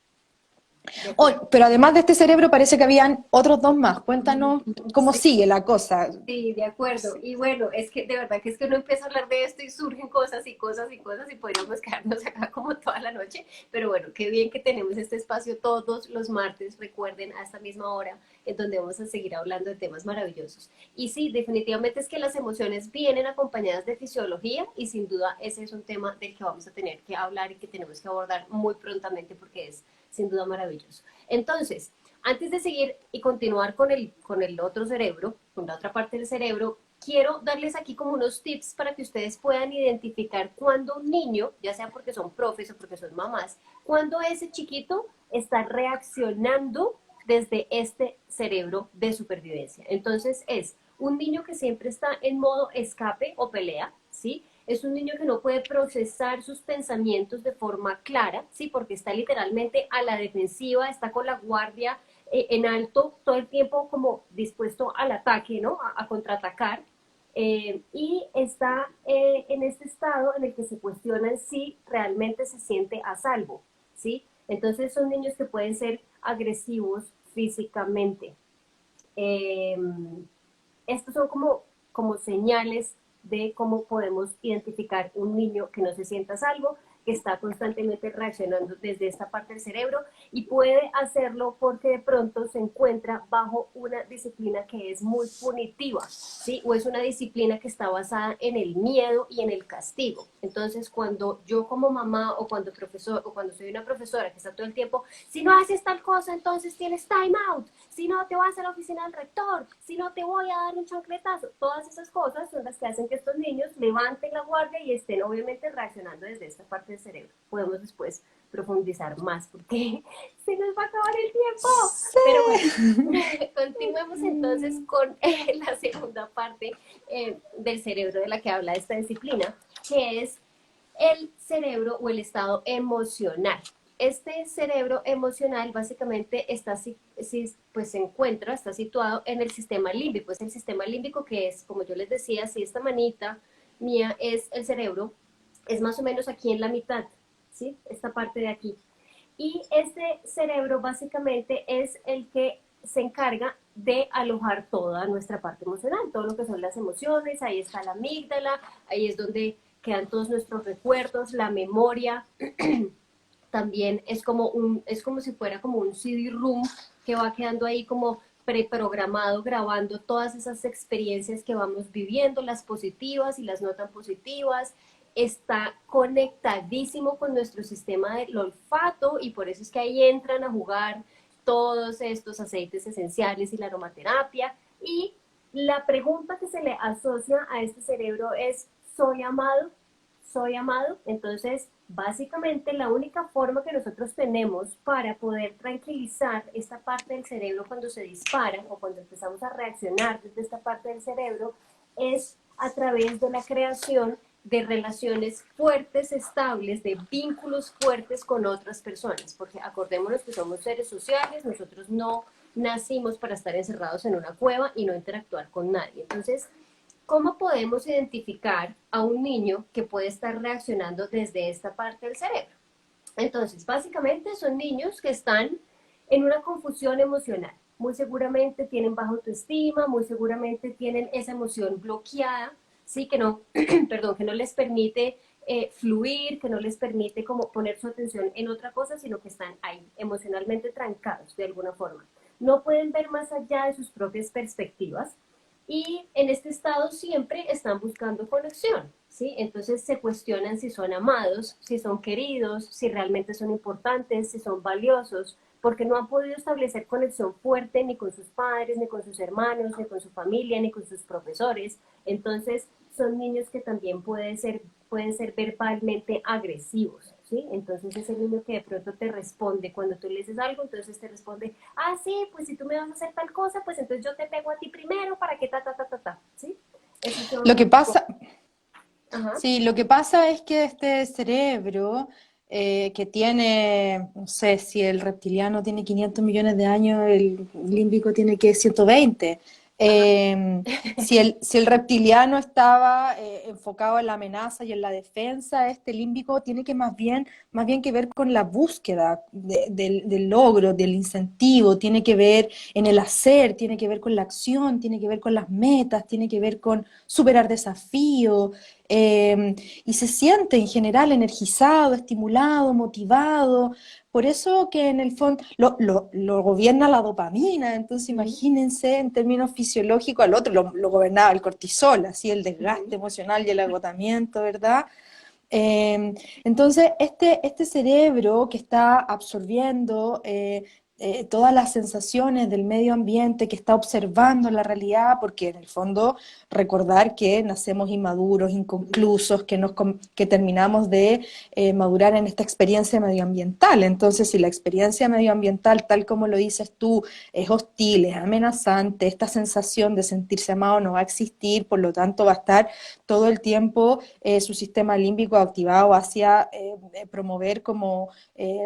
Speaker 2: De acuerdo.
Speaker 1: Oh, pero además de este cerebro parece que habían otros dos más. Cuéntanos cómo
Speaker 2: Sí,
Speaker 1: sigue la cosa.
Speaker 2: sí, de acuerdo. Y bueno, es que de verdad que es que uno empieza a hablar de esto y surgen cosas y cosas y cosas y podríamos quedarnos acá como toda la noche. Pero bueno, qué bien que tenemos este espacio todos los martes, recuerden, a esta misma hora, en donde vamos a seguir hablando de temas maravillosos. Y sí, definitivamente es que las emociones vienen acompañadas de fisiología y sin duda ese es un tema del que vamos a tener que hablar y que tenemos que abordar muy prontamente porque es sin duda maravilloso. Entonces, antes de seguir y continuar con el otro cerebro, con la otra parte del cerebro, quiero darles aquí como unos tips para que ustedes puedan identificar cuando un niño, ya sea porque son profes o porque son mamás, cuando ese chiquito está reaccionando desde este cerebro de supervivencia. Entonces es un niño que siempre está en modo escape o pelea, ¿sí? Es un niño que no puede procesar sus pensamientos de forma clara, ¿sí? Porque está literalmente a la defensiva, está con la guardia en alto todo el tiempo como dispuesto al ataque, ¿no? A contraatacar. Y está en este estado en el que se cuestionan si realmente se siente a salvo, ¿sí? Entonces son niños que pueden ser agresivos físicamente. Eh, Estos son como señales de cómo podemos identificar un niño que no se sienta a salvo, que está constantemente reaccionando desde esta parte del cerebro y puede hacerlo porque de pronto se encuentra bajo una disciplina que es muy punitiva, ¿sí? O es una disciplina que está basada en el miedo y en el castigo. Entonces, cuando yo como mamá o cuando profesor o cuando soy una profesora que está todo el tiempo, si no haces tal cosa, entonces tienes time out, si no te vas a la oficina del rector, si no te voy a dar un chancletazo, todas esas cosas son las que hacen que estos niños levanten la guardia y estén obviamente reaccionando desde esta parte del cerebro. Podemos después profundizar más porque se nos va a acabar el tiempo.
Speaker 1: Sí.
Speaker 2: Pero bueno, continuemos entonces con la segunda parte del cerebro de la que habla esta disciplina, que es el cerebro o el estado emocional. Este cerebro emocional básicamente pues se encuentra, está situado en el sistema límbico. Es el sistema límbico que es, como yo les decía, si esta manita mía es el cerebro, es más o menos aquí en la mitad, ¿sí? Esta parte de aquí. Y este cerebro básicamente es el que se encarga de alojar toda nuestra parte emocional, todo lo que son las emociones, ahí está la amígdala, ahí es donde quedan todos nuestros recuerdos, la memoria, también es como si fuera como un CD-ROOM que va quedando ahí como preprogramado, grabando todas esas experiencias que vamos viviendo, las positivas y las no tan positivas. Está conectadísimo con nuestro sistema del olfato y por eso es que ahí entran a jugar todos estos aceites esenciales y la aromaterapia. Y la pregunta que se le asocia a este cerebro es, ¿soy amado? ¿Soy amado? Entonces, básicamente la única forma que nosotros tenemos para poder tranquilizar esta parte del cerebro cuando se dispara o cuando empezamos a reaccionar desde esta parte del cerebro es a través de la creación de relaciones fuertes, estables, de vínculos fuertes con otras personas, porque acordémonos que somos seres sociales, nosotros no nacimos para estar encerrados en una cueva y no interactuar con nadie. Entonces, ¿cómo podemos identificar a un niño que puede estar reaccionando desde esta parte del cerebro? Entonces, básicamente son niños que están en una confusión emocional. Muy seguramente tienen baja autoestima, muy seguramente tienen esa emoción bloqueada, sí, que no, perdón, que no les permite fluir, que no les permite como poner su atención en otra cosa, sino que están ahí, emocionalmente trancados de alguna forma. No pueden ver más allá de sus propias perspectivas y en este estado siempre están buscando conexión, ¿sí? Entonces se cuestionan si son amados, si son queridos, si realmente son importantes, si son valiosos, porque no han podido establecer conexión fuerte ni con sus padres, ni con sus hermanos, ni con su familia, ni con sus profesores. Entonces son niños que también pueden ser verbalmente agresivos, ¿sí? Entonces es el niño que de pronto te responde cuando tú le dices algo, entonces te responde, ah, sí, pues si tú me vas a hacer tal cosa, pues entonces yo te pego a ti primero para que ¿sí?
Speaker 1: Lo que pasa,
Speaker 2: Ajá.
Speaker 1: sí, lo que pasa es que este cerebro que tiene, no sé, si el reptiliano tiene 500 millones de años, el límbico tiene que 120. Si el reptiliano estaba enfocado en la amenaza y en la defensa, este límbico tiene que más bien que ver con la búsqueda del logro, del incentivo, tiene que ver en el hacer, tiene que ver con la acción, tiene que ver con las metas, tiene que ver con superar desafíos. Y se siente en general energizado, estimulado, motivado. Por eso que en el fondo lo gobierna la dopamina, entonces
Speaker 2: Uh-huh.
Speaker 1: imagínense en términos fisiológicos al otro lo gobernaba el cortisol, así el desgaste
Speaker 2: Uh-huh.
Speaker 1: emocional y el agotamiento, ¿verdad? Entonces, este cerebro que está absorbiendo todas las sensaciones del medio ambiente, que está observando la realidad, porque en el fondo recordar que nacemos inmaduros, inconclusos, que terminamos de madurar en esta experiencia medioambiental. Entonces, si la experiencia medioambiental, tal como lo dices tú, es hostil, es amenazante, esta sensación de sentirse amado no va a existir, por lo tanto va a estar todo el tiempo su sistema límbico activado hacia promover como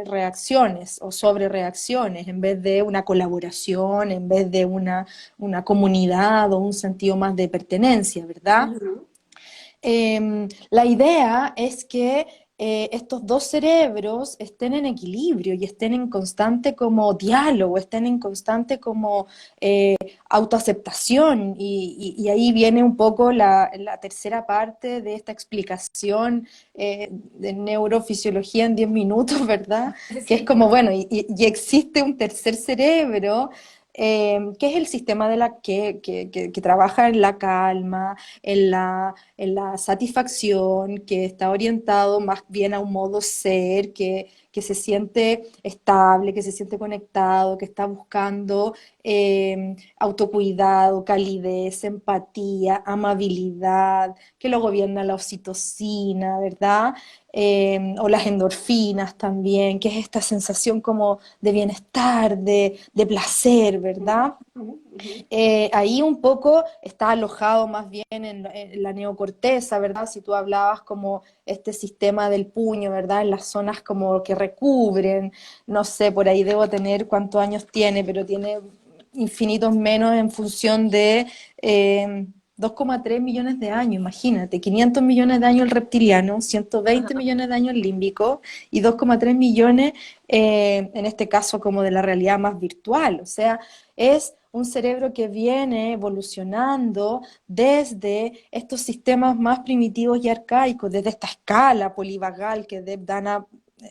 Speaker 1: reacciones o sobre reacciones en vez de una colaboración, en vez de una comunidad o un sentido más de pertenencia, ¿verdad?
Speaker 2: Ujú.
Speaker 1: La idea es que estos dos cerebros estén en equilibrio y estén en constante como diálogo, estén en constante como autoaceptación y ahí viene un poco la tercera parte de esta explicación de neurofisiología en 10 minutos, ¿verdad? Que es
Speaker 2: Sí.
Speaker 1: como, bueno, y existe un tercer cerebro que es el sistema que trabaja en la calma, en la satisfacción, que está orientado más bien a un modo ser, que se siente estable, que se siente conectado, que está buscando autocuidado, calidez, empatía, amabilidad, que lo gobierna la oxitocina, ¿verdad? O las endorfinas también, que es esta sensación como de bienestar, de placer, ¿verdad?
Speaker 2: Ujú, ujú.
Speaker 1: Ahí un poco está alojado más bien en la neocorteza, ¿verdad? Si tú hablabas como este sistema del puño, ¿verdad? En las zonas como que recubren, no sé, por ahí debo tener cuántos años tiene, pero tiene infinitos menos en función de 2,3 millones de años, imagínate, 500 millones de años el reptiliano, 120
Speaker 2: Ajá.
Speaker 1: millones de años el límbico y 2,3 millones en este caso como de la realidad más virtual, o sea, es un cerebro que viene evolucionando desde estos sistemas más primitivos y arcaicos, desde esta escala polivagal que Deb Dana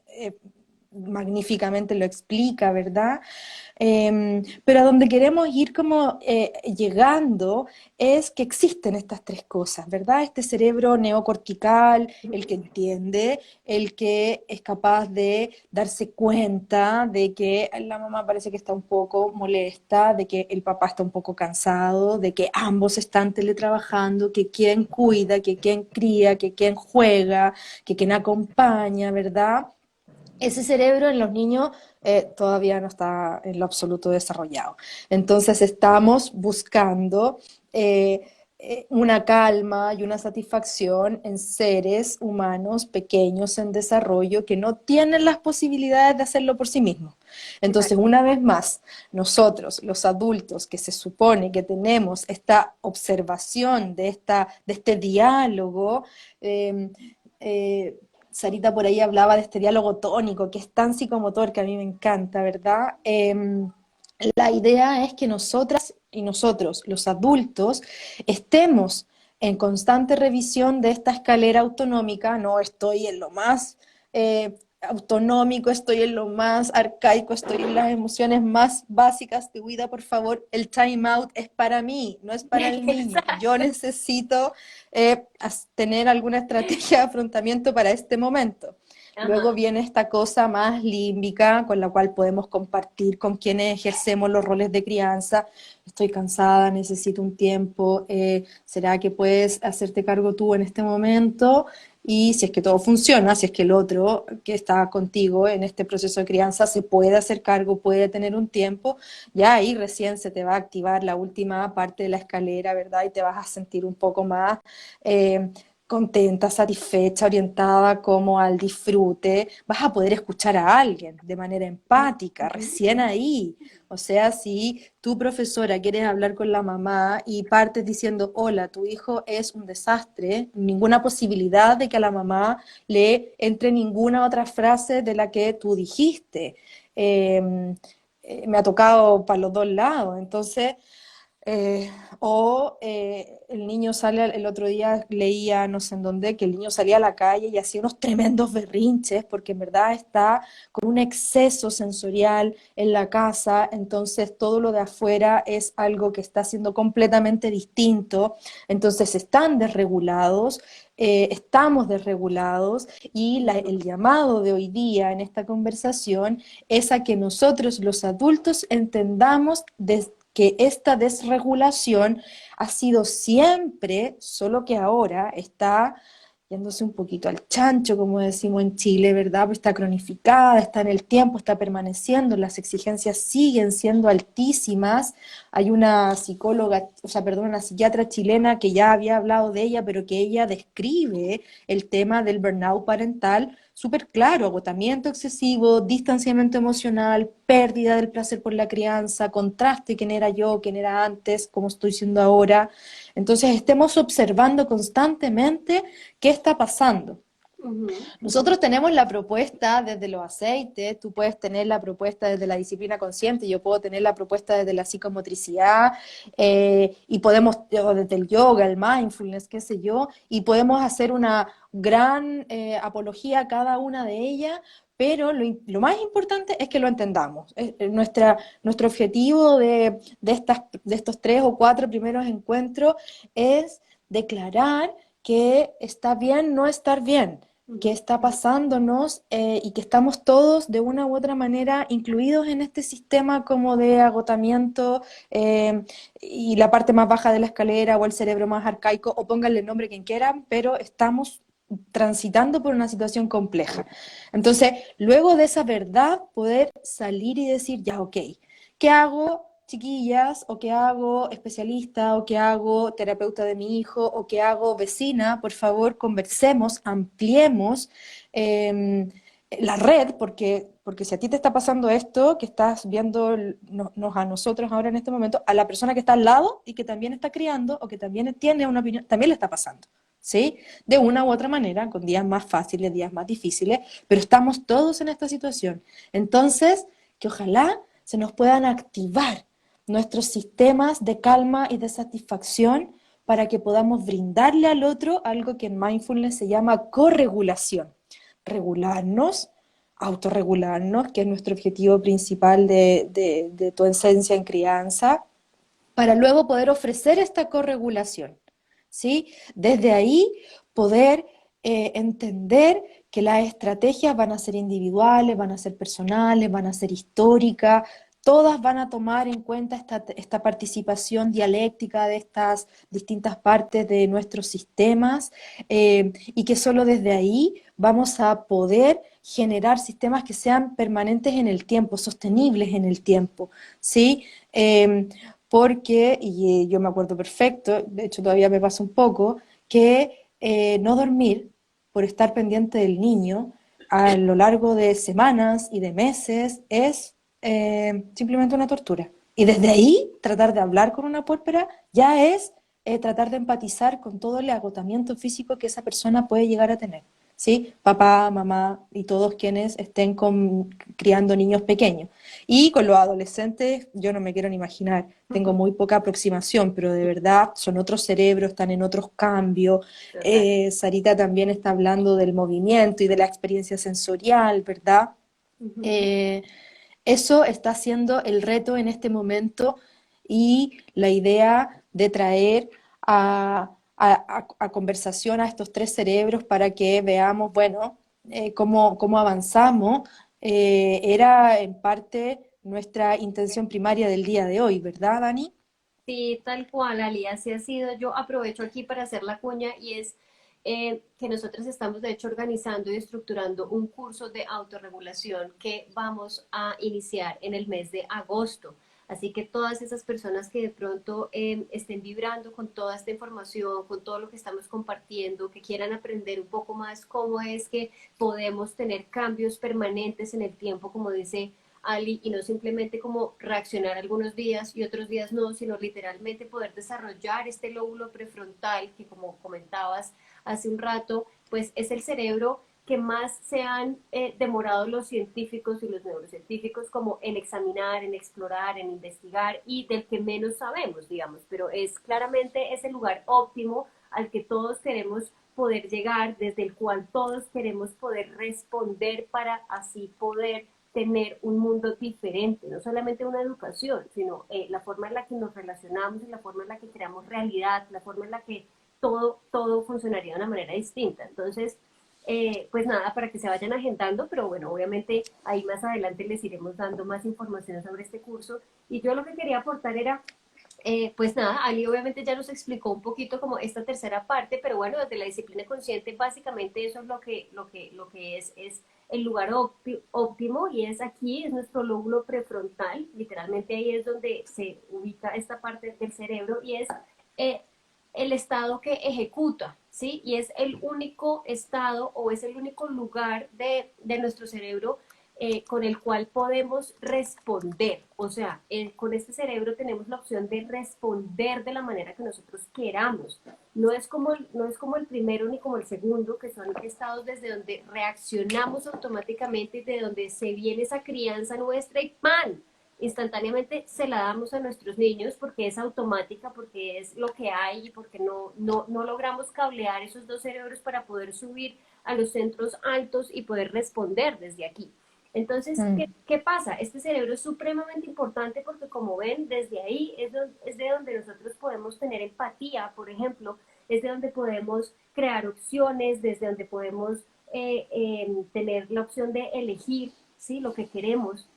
Speaker 1: eh, magníficamente lo explica, ¿verdad? Pero a donde queremos ir como llegando es que existen estas tres cosas, ¿verdad? Este cerebro neocortical, el que entiende, el que es capaz de darse cuenta de que la mamá parece que está un poco molesta, de que el papá está un poco cansado, de que ambos están teletrabajando, que quien cuida, que quien cría, que quien juega, que quien acompaña, ¿verdad? Ese cerebro en los niños todavía no está en lo absoluto desarrollado. Entonces estamos buscando eh, una calma y una satisfacción en seres humanos pequeños en desarrollo que no tienen las posibilidades de hacerlo por sí mismos. Entonces,
Speaker 2: Exacto.
Speaker 1: una vez más, nosotros, los adultos, que se supone que tenemos esta observación de este diálogo, eh, eh, Sarita por ahí hablaba de este diálogo tónico, que es tan psicomotor, que a mí me encanta, ¿verdad? La idea es que nosotras y nosotros, los adultos, estemos en constante revisión de esta escalera autonómica, no estoy en lo más autonómico, estoy en lo más arcaico, estoy en las emociones más básicas de vida, por favor, el time out es para mí, no es para el niño. Yo
Speaker 2: Exacto.
Speaker 1: necesito tener alguna estrategia de afrontamiento para este momento. Luego
Speaker 2: Ajá.
Speaker 1: viene esta cosa más límbica con la cual podemos compartir con quienes ejercemos los roles de crianza. Estoy cansada, necesito un tiempo. ¿Será que puedes hacerte cargo tú en este momento? Y si es que todo funciona, si es que el otro que está contigo en este proceso de crianza se puede hacer cargo, puede tener un tiempo, ya ahí recién se te va a activar la última parte de la escalera, ¿verdad? Y te vas a sentir un poco más contenta, satisfecha, orientada como al disfrute, vas a poder escuchar a alguien de manera empática,
Speaker 2: Ujú,
Speaker 1: recién
Speaker 2: ujú.
Speaker 1: ahí. O sea, si tu profesora quieres hablar con la mamá y partes diciendo, hola, tu hijo es un desastre, ninguna posibilidad de que a la mamá le entre ninguna otra frase de la que tú dijiste. Me ha tocado para los dos lados. Entonces, Eh, el niño sale, el otro día leía, no sé en dónde, que el niño salía a la calle y hacía unos tremendos berrinches porque en verdad está con un exceso sensorial en la casa, entonces todo lo de afuera es algo que está siendo completamente distinto, entonces están desregulados, estamos desregulados y el llamado de hoy día en esta conversación es a que nosotros los adultos entendamos que esta desregulación ha sido siempre, solo que ahora está yéndose un poquito al chancho, como decimos en Chile, ¿verdad? Pues está cronificada, está en el tiempo, está permaneciendo, las exigencias siguen siendo altísimas. Hay una psicóloga, o sea, perdón, una psiquiatra chilena que ya había hablado de ella, pero que ella describe el tema del burnout parental súper claro: agotamiento excesivo, distanciamiento emocional, pérdida del placer por la crianza, contraste, quién era yo, quién era antes, cómo estoy siendo ahora. Entonces, estemos observando constantemente qué está pasando.
Speaker 2: Ujú.
Speaker 1: Nosotros tenemos la propuesta desde los aceites, tú puedes tener la propuesta desde la disciplina consciente, yo puedo tener la propuesta desde la psicomotricidad, y podemos, o desde el yoga, el mindfulness, qué sé yo, y podemos hacer una gran apología a cada una de ellas, pero lo más importante es que lo entendamos. Nuestro objetivo de estos 3 o 4 primeros encuentros es declarar que está bien no estar bien, que
Speaker 2: Ujú.
Speaker 1: está pasándonos, y que estamos todos de una u otra manera incluidos en este sistema como de agotamiento, y la parte más baja de la escalera o el cerebro más arcaico, o pónganle el nombre quien quieran, pero estamos transitando por una situación compleja. Entonces, luego de esa verdad, poder salir y decir, ya, ok, ¿qué hago, chiquillas? ¿O qué hago, especialista? ¿O qué hago, terapeuta de mi hijo? ¿O qué hago, vecina? Por favor, conversemos, ampliemos la red, porque si a ti te está pasando esto, que estás viendo a nosotros ahora en este momento, a la persona que está al lado y que también está criando o que también tiene una opinión, también le está pasando. ¿Sí? De una u otra manera, con días más fáciles, días más difíciles, pero estamos todos en esta situación. Entonces, que ojalá se nos puedan activar nuestros sistemas de calma y de satisfacción para que podamos brindarle al otro algo que en mindfulness se llama corregulación. Regularnos, autorregularnos, que es nuestro objetivo principal de tu esencia en crianza, para luego poder ofrecer esta corregulación, ¿sí? Desde ahí poder entender que las estrategias van a ser individuales, van a ser personales, van a ser históricas, todas van a tomar en cuenta esta participación dialéctica de estas distintas partes de nuestros sistemas, y que solo desde ahí vamos a poder generar sistemas que sean permanentes en el tiempo, sostenibles en el tiempo, ¿sí? Porque, y yo me acuerdo perfecto, de hecho todavía me pasa un poco, que no dormir por estar pendiente del niño a lo largo de semanas y de meses es simplemente una tortura. Y desde ahí, tratar de hablar con una puérpera ya es tratar de empatizar con todo el agotamiento físico que esa persona puede llegar a tener. ¿Sí? Papá, mamá y todos quienes estén criando niños pequeños. Y con los adolescentes, yo no me quiero ni imaginar, tengo muy poca aproximación, pero de verdad son otros cerebros, están en otros cambios.
Speaker 2: Total.
Speaker 1: Sarita también está hablando del movimiento y de la experiencia sensorial, ¿verdad?
Speaker 2: Ujú.
Speaker 1: Eh, Eso está siendo el reto en este momento y la idea de traer a conversación a estos 3 cerebros para que veamos, bueno, cómo avanzamos, era en parte nuestra intención primaria del día de hoy, ¿verdad, Dani?
Speaker 2: Sí, tal cual, Ali, así ha sido. Yo aprovecho aquí para hacer la cuña y es que nosotros estamos de hecho organizando y estructurando un curso de autorregulación que vamos a iniciar en el mes de agosto. Así que todas esas personas que de pronto estén vibrando con toda esta información, con todo lo que estamos compartiendo, que quieran aprender un poco más cómo es que podemos tener cambios permanentes en el tiempo, como dice Ali, y no simplemente como reaccionar algunos días y otros días no, sino literalmente poder desarrollar este lóbulo prefrontal que, como comentabas hace un rato, pues es el cerebro que más se han demorado los científicos y los neurocientíficos como en examinar, en explorar, en investigar y del que menos sabemos, digamos, pero es claramente ese lugar óptimo al que todos queremos poder llegar, desde el cual todos queremos poder responder para así poder tener un mundo diferente, no solamente una educación, sino la forma en la que nos relacionamos, la forma en la que creamos realidad, la forma en la que todo funcionaría de una manera distinta. Entonces, pues nada, para que se vayan agendando, pero bueno, obviamente ahí más adelante les iremos dando más información sobre este curso. Y yo lo que quería aportar era pues nada, Ali obviamente ya nos explicó un poquito como esta tercera parte, pero bueno, desde la disciplina consciente básicamente eso es lo que es el lugar óptimo y es aquí, es nuestro lóbulo prefrontal, literalmente ahí es donde se ubica esta parte del cerebro y es eh, el estado que ejecuta, ¿sí? Y es el único estado o es el único lugar de nuestro cerebro con el cual podemos responder. O sea, con este cerebro tenemos la opción de responder de la manera que nosotros queramos. No es como el primero ni como el segundo, que son estados desde donde reaccionamos automáticamente y de donde se viene esa crianza nuestra y ¡pan! Instantáneamente se la damos a nuestros niños porque es automática, porque es lo que hay y porque no logramos cablear esos dos cerebros para poder subir a los centros altos y poder responder desde aquí. Entonces,
Speaker 1: Mm.
Speaker 2: ¿qué pasa? Este cerebro es supremamente importante porque, como ven, desde ahí es de donde nosotros podemos tener empatía, por ejemplo, es de donde podemos crear opciones, desde donde podemos tener la opción de elegir, ¿sí? Lo que queremos,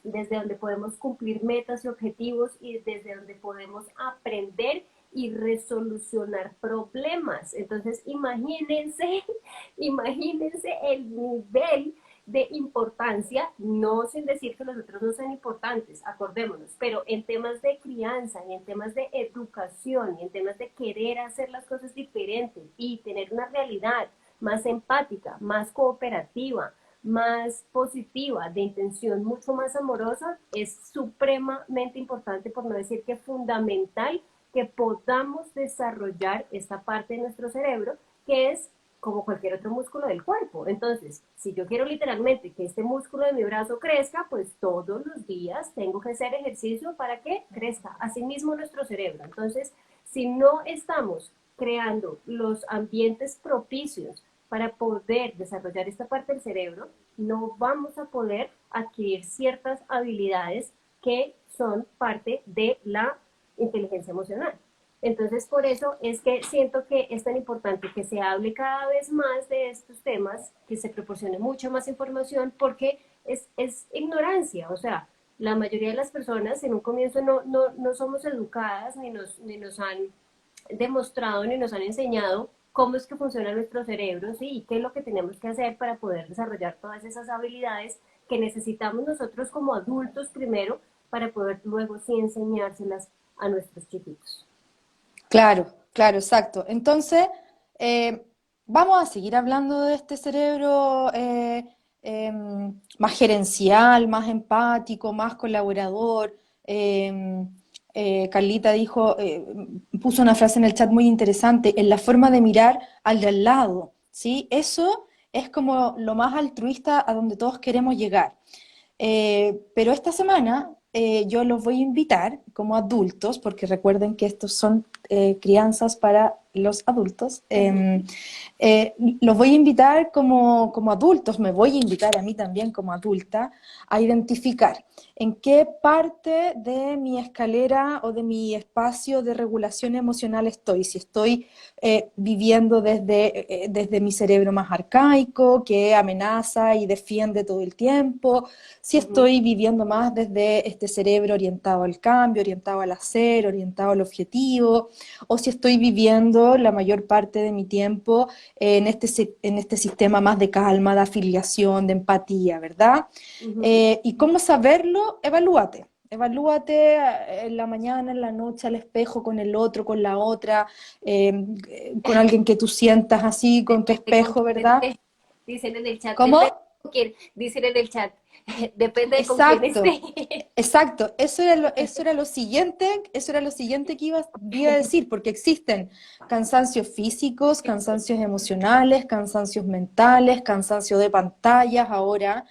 Speaker 2: desde donde podemos cumplir metas y objetivos y desde donde podemos aprender y resolucionar problemas. Entonces, imagínense el nivel de importancia, no sin decir que los otros no sean importantes, acordémonos, pero en temas de crianza y en temas de educación y en temas de querer hacer las cosas diferentes y tener una realidad más empática, más cooperativa, más positiva, de intención mucho más amorosa, es supremamente importante, por no decir que fundamental, que podamos desarrollar esta parte de nuestro cerebro que es como cualquier otro músculo del cuerpo. Entonces, si yo quiero literalmente que este músculo de mi brazo crezca, pues todos los días tengo que hacer ejercicio para que crezca. Asimismo nuestro cerebro. Entonces, si no estamos creando los ambientes propicios para poder desarrollar esta parte del cerebro, no vamos a poder adquirir ciertas habilidades que son parte de la inteligencia emocional. Entonces, por eso es que siento que es tan importante que se hable cada vez más de estos temas, que se proporcione mucha más información, porque es ignorancia. O sea, la mayoría de las personas en un comienzo no somos educadas, ni nos han demostrado, ni nos han enseñado cómo es que funciona nuestro cerebro, ¿sí? Y qué es lo que tenemos que hacer para poder desarrollar todas esas habilidades que necesitamos nosotros como adultos primero, para poder luego sí enseñárselas a nuestros chiquitos.
Speaker 1: Claro, claro, exacto. Entonces, vamos a seguir hablando de este cerebro más gerencial, más empático, más colaborador. Carlita dijo, puso una frase en el chat muy interesante, en la forma de mirar al de al lado, ¿sí? Eso es como lo más altruista a donde todos queremos llegar. Pero esta semana yo los voy a invitar como adultos, porque recuerden que estos son crianzas para los adultos. Los voy a invitar como adultos, me voy a invitar a mí también como adulta a identificar en qué parte de mi escalera o de mi espacio de regulación emocional estoy. Si estoy viviendo desde mi cerebro más arcaico, que amenaza y defiende todo el tiempo, si estoy viviendo más desde este cerebro orientado al cambio, orientado al hacer, orientado al objetivo, o si estoy viviendo la mayor parte de mi tiempo en este sistema más de calma, de afiliación, de empatía, ¿verdad? ¿Y cómo saberlo? Evalúate. Evalúate en la mañana, en la noche, al espejo, con el otro, con la otra, con alguien que tú sientas así, con tu
Speaker 2: Depende con
Speaker 1: espejo,
Speaker 2: quién
Speaker 1: ¿verdad?
Speaker 2: esté. Dicen en el chat,
Speaker 1: ¿Cómo?
Speaker 2: depende con quién. Dicen en el chat, Depende de con quién esté.
Speaker 1: Exacto, exacto. Eso era lo siguiente que iba a decir, porque existen cansancios físicos, cansancios emocionales, cansancios mentales, cansancio de pantallas ahora,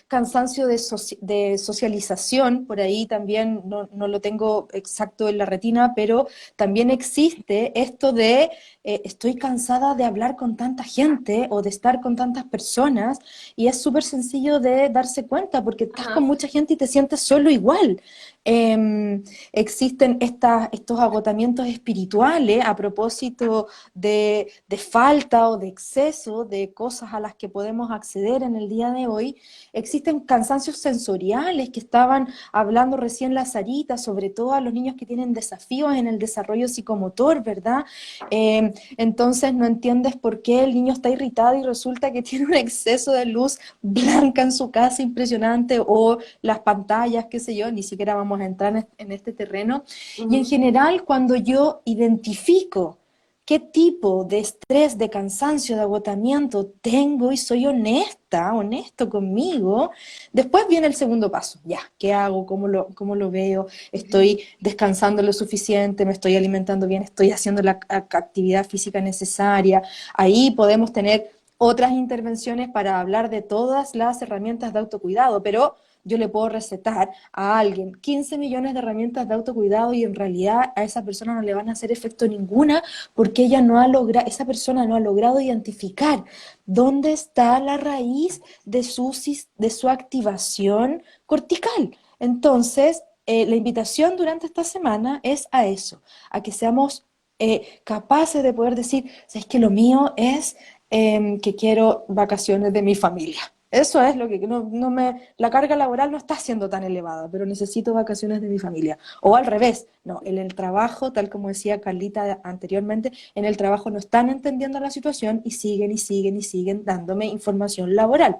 Speaker 1: cansancio de socialización, por ahí también no lo tengo exacto en la retina, pero también existe esto de estoy cansada de hablar con tanta gente o de estar con tantas personas y es súper sencillo de darse cuenta porque estás con
Speaker 2: Ajá.
Speaker 1: mucha gente y te sientes solo igual. Existen estos agotamientos espirituales a propósito de falta o de exceso de cosas a las que podemos acceder en el día de hoy. Existen cansancios sensoriales que estaban hablando recién la Sarita, sobre todo a los niños que tienen desafíos en el desarrollo psicomotor, ¿verdad? Entonces no entiendes por qué el niño está irritado y resulta que tiene un exceso de luz blanca en su casa impresionante o las pantallas, qué sé yo, ni siquiera vamos a entrar en este terreno. Y en
Speaker 2: Ujú.
Speaker 1: general, cuando yo identifico qué tipo de estrés, de cansancio, de agotamiento tengo y soy honesta, honesto conmigo, después viene el segundo paso. Ya, ¿qué hago? ¿Cómo lo veo? ¿Estoy descansando lo suficiente? ¿Me estoy alimentando bien? ¿Estoy haciendo la actividad física necesaria? Ahí podemos tener otras intervenciones para hablar de todas las herramientas de autocuidado, pero yo le puedo recetar a alguien 15 millones de herramientas de autocuidado y en realidad a esa persona no le van a hacer efecto ninguna porque esa persona no ha logrado identificar dónde está la raíz de su activación cortical. Entonces, la invitación durante esta semana es a eso, a que seamos capaces de poder decir, es que lo mío es que quiero vacaciones de mi familia. Eso es lo que la carga laboral no está siendo tan elevada, pero necesito vacaciones de mi familia. O al revés, no, en el trabajo, tal como decía Carlita anteriormente, en el trabajo no están entendiendo la situación y siguen y siguen y siguen dándome información laboral.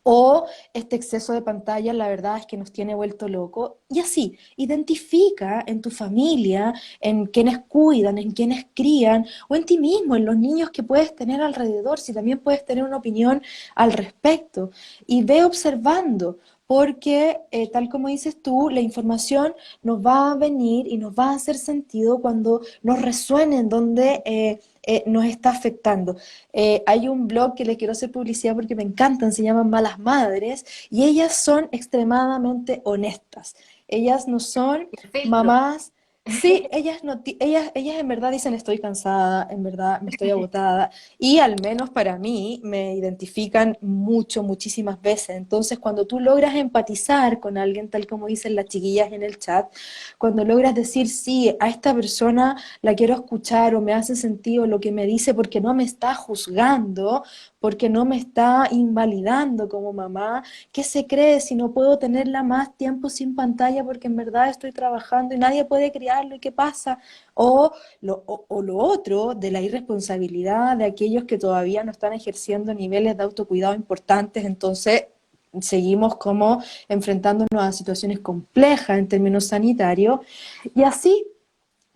Speaker 1: O este exceso de pantalla, la verdad es que nos tiene vuelto loco. Y así, identifica en tu familia, en quienes cuidan, en quienes crían, o en ti mismo, en los niños que puedes tener alrededor, si también puedes tener una opinión al respecto. Y ve observando, porque tal como dices tú, la información nos va a venir y nos va a hacer sentido cuando nos resuene en donde nos está afectando. Hay un blog que le quiero hacer publicidad porque me encantan, se llaman Malas Madres, y ellas son extremadamente honestas. Ellas no son
Speaker 2: El filtro.
Speaker 1: mamás. Sí, ellas, no, ellas en verdad dicen estoy cansada, en verdad me estoy agotada y al menos para mí me identifican mucho, muchísimas veces. Entonces cuando tú logras empatizar con alguien, tal como dicen las chiquillas en el chat, cuando logras decir sí, a esta persona la quiero escuchar o me hace sentido lo que me dice porque no me está juzgando, porque no me está invalidando como mamá. ¿Qué se cree si no puedo tenerla más tiempo sin pantalla porque en verdad estoy trabajando y nadie puede criarlo? ¿Y qué pasa? O lo otro de la irresponsabilidad de aquellos que todavía no están ejerciendo niveles de autocuidado importantes, entonces seguimos como enfrentándonos a situaciones complejas en términos sanitarios y así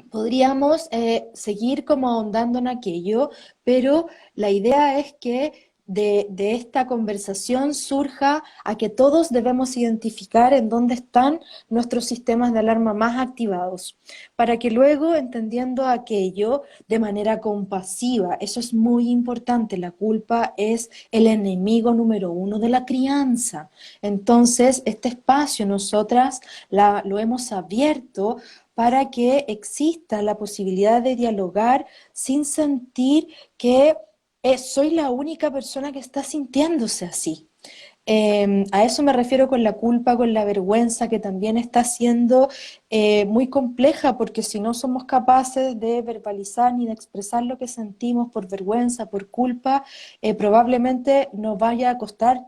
Speaker 1: podríamos seguir como ahondando en aquello, pero la idea es que de esta conversación surja a que todos debemos identificar en dónde están nuestros sistemas de alarma más activados, para que luego, entendiendo aquello de manera compasiva, eso es muy importante, la culpa es el enemigo número uno de la crianza. Entonces, este espacio nosotras lo hemos abierto para que exista la posibilidad de dialogar sin sentir que soy la única persona que está sintiéndose así. A eso me refiero con la culpa, con la vergüenza, que también está siendo muy compleja, porque si no somos capaces de verbalizar ni de expresar lo que sentimos por vergüenza, por culpa, probablemente nos vaya a costar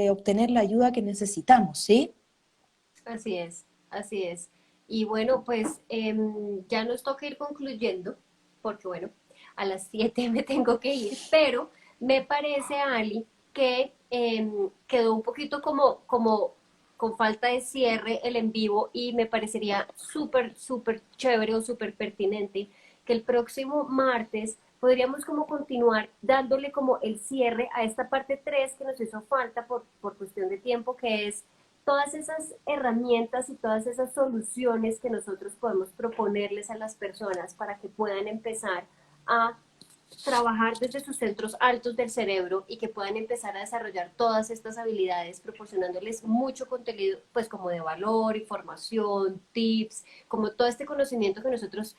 Speaker 1: obtener la ayuda que necesitamos, ¿sí?
Speaker 2: Así es, así es. Y bueno, pues ya nos toca ir concluyendo, porque bueno, a las 7 me tengo que ir, pero me parece, Ali, que quedó un poquito como con falta de cierre el en vivo y me parecería súper, súper chévere o súper pertinente que el próximo martes podríamos como continuar dándole como el cierre a esta parte 3 que nos hizo falta por cuestión de tiempo, que es todas esas herramientas y todas esas soluciones que nosotros podemos proponerles a las personas para que puedan empezar a trabajar desde sus centros altos del cerebro y que puedan empezar a desarrollar todas estas habilidades, proporcionándoles mucho contenido, pues como de valor, información, tips, como todo este conocimiento que nosotros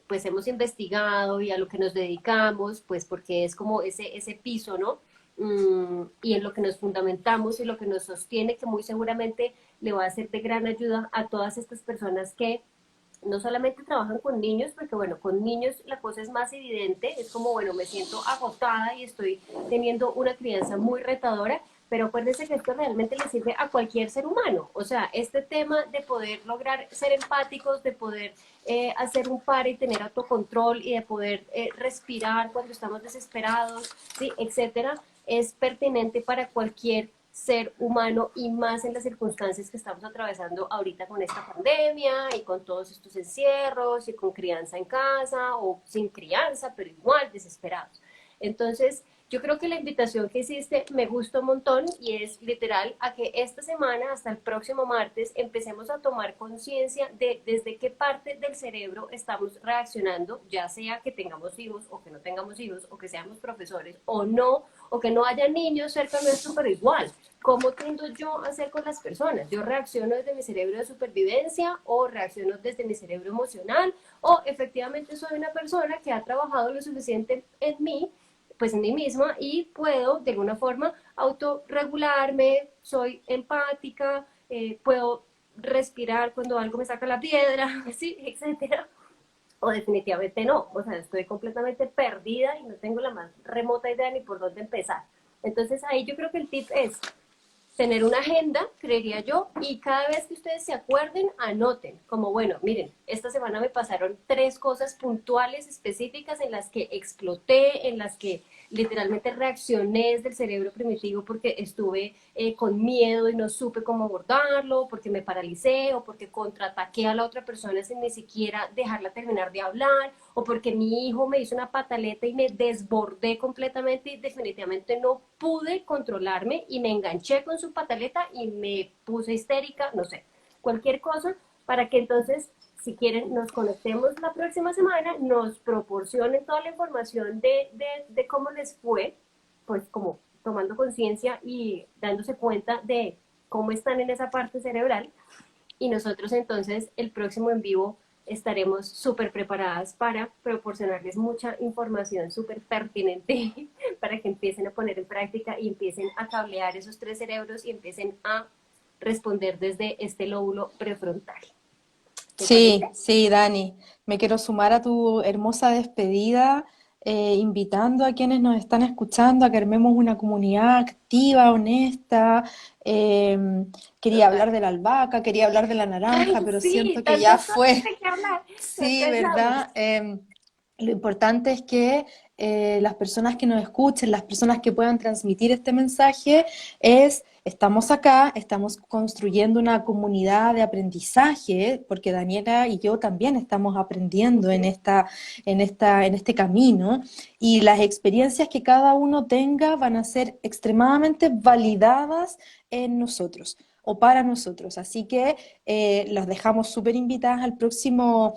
Speaker 2: pues hemos investigado y a lo que nos dedicamos, pues porque es como ese piso, ¿no? Y en lo que nos fundamentamos y lo que nos sostiene, que muy seguramente le va a ser de gran ayuda a todas estas personas que no solamente trabajan con niños, porque bueno, con niños la cosa es más evidente, es como, bueno, me siento agotada y estoy teniendo una crianza muy retadora, pero acuérdense que esto realmente le sirve a cualquier ser humano, o sea, este tema de poder lograr ser empáticos, de poder hacer un par y tener autocontrol y de poder respirar cuando estamos desesperados, ¿sí? Etcétera, es pertinente para cualquier ser humano y más en las circunstancias que estamos atravesando ahorita con esta pandemia y con todos estos encierros y con crianza en casa o sin crianza, pero igual desesperados. Entonces, yo creo que la invitación que hiciste me gusta un montón y es literal a que esta semana hasta el próximo martes empecemos a tomar conciencia de desde qué parte del cerebro estamos reaccionando, ya sea que tengamos hijos o que no tengamos hijos o que seamos profesores o no, o que no haya niños cerca nuestro, pero igual, ¿cómo tiendo yo a hacer con las personas? ¿Yo reacciono desde mi cerebro de supervivencia o reacciono desde mi cerebro emocional? O efectivamente soy una persona que ha trabajado lo suficiente en mí, pues en mí misma, y puedo de alguna forma autorregularme, soy empática, puedo respirar cuando algo me saca la piedra, ¿sí? Etcétera. O definitivamente no, o sea, estoy completamente perdida y no tengo la más remota idea ni por dónde empezar. Entonces ahí yo creo que el tip es tener una agenda, creería yo, y cada vez que ustedes se acuerden, anoten, como bueno, miren, esta semana me pasaron 3 cosas puntuales, específicas, en las que exploté, en las que literalmente reaccioné desde el cerebro primitivo porque estuve con miedo y no supe cómo abordarlo, porque me paralicé o porque contraataqué a la otra persona sin ni siquiera dejarla terminar de hablar, o porque mi hijo me hizo una pataleta y me desbordé completamente y definitivamente no pude controlarme y me enganché con su pataleta y me puse histérica, no sé, cualquier cosa, para que entonces, si quieren, nos conectemos la próxima semana, nos proporcionen toda la información de cómo les fue, pues como tomando conciencia y dándose cuenta de cómo están en esa parte cerebral, y nosotros entonces el próximo en vivo estaremos súper preparadas para proporcionarles mucha información súper pertinente para que empiecen a poner en práctica y empiecen a cablear esos 3 cerebros y empiecen a responder desde este lóbulo prefrontal. ¿Te
Speaker 1: Sí,
Speaker 2: parece?
Speaker 1: sí, Dani, me quiero sumar a tu hermosa despedida, invitando a quienes nos están escuchando a que armemos una comunidad activa, honesta. Quería
Speaker 2: Total.
Speaker 1: hablar de la albahaca, quería hablar de la
Speaker 2: Ay,
Speaker 1: naranja, pero
Speaker 2: sí,
Speaker 1: siento que ya
Speaker 2: tantas cosas
Speaker 1: fue.
Speaker 2: de que hablar. No
Speaker 1: Sí,
Speaker 2: alcanzamos.
Speaker 1: ¿verdad? Lo importante es que las personas que nos escuchen, las personas que puedan transmitir este mensaje, estamos acá, estamos construyendo una comunidad de aprendizaje, porque Daniela y yo también estamos aprendiendo en este camino, y las experiencias que cada uno tenga van a ser extremadamente validadas en nosotros o para nosotros. Así que los dejamos súper invitadas al próximo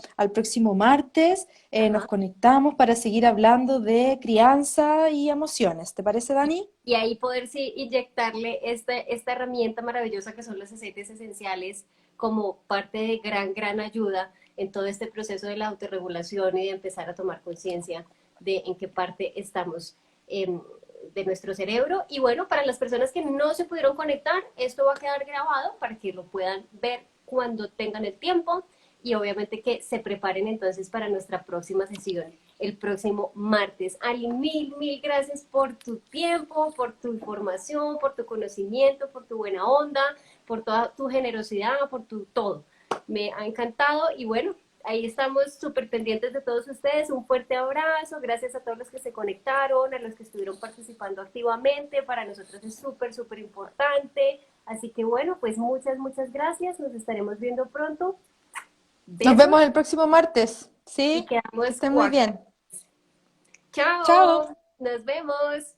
Speaker 1: martes. Nos
Speaker 2: Ajá.
Speaker 1: conectamos para seguir hablando de crianza y emociones. ¿Te parece, Dani?
Speaker 2: Y ahí poder sí inyectarle esta herramienta maravillosa que son los aceites esenciales como parte de gran ayuda en todo este proceso de la autorregulación y de empezar a tomar conciencia de en qué parte estamos de nuestro cerebro. Y bueno, para las personas que no se pudieron conectar, esto va a quedar grabado para que lo puedan ver cuando tengan el tiempo y obviamente que se preparen entonces para nuestra próxima sesión el próximo martes. Ari, mil gracias por tu tiempo, por tu información, por tu conocimiento, por tu buena onda, por toda tu generosidad, por tu todo. Me ha encantado y bueno, ahí estamos súper pendientes de todos ustedes. Un fuerte abrazo, gracias a todos los que se conectaron, a los que estuvieron participando activamente. Para nosotros es súper importante. Así que bueno, pues muchas gracias. Nos estaremos viendo pronto.
Speaker 1: Nos
Speaker 2: Besos
Speaker 1: vemos el próximo martes.
Speaker 2: y
Speaker 1: ¿Sí? Que
Speaker 2: quedamos
Speaker 1: estén muy bien. Chao.
Speaker 2: Chao, nos vemos.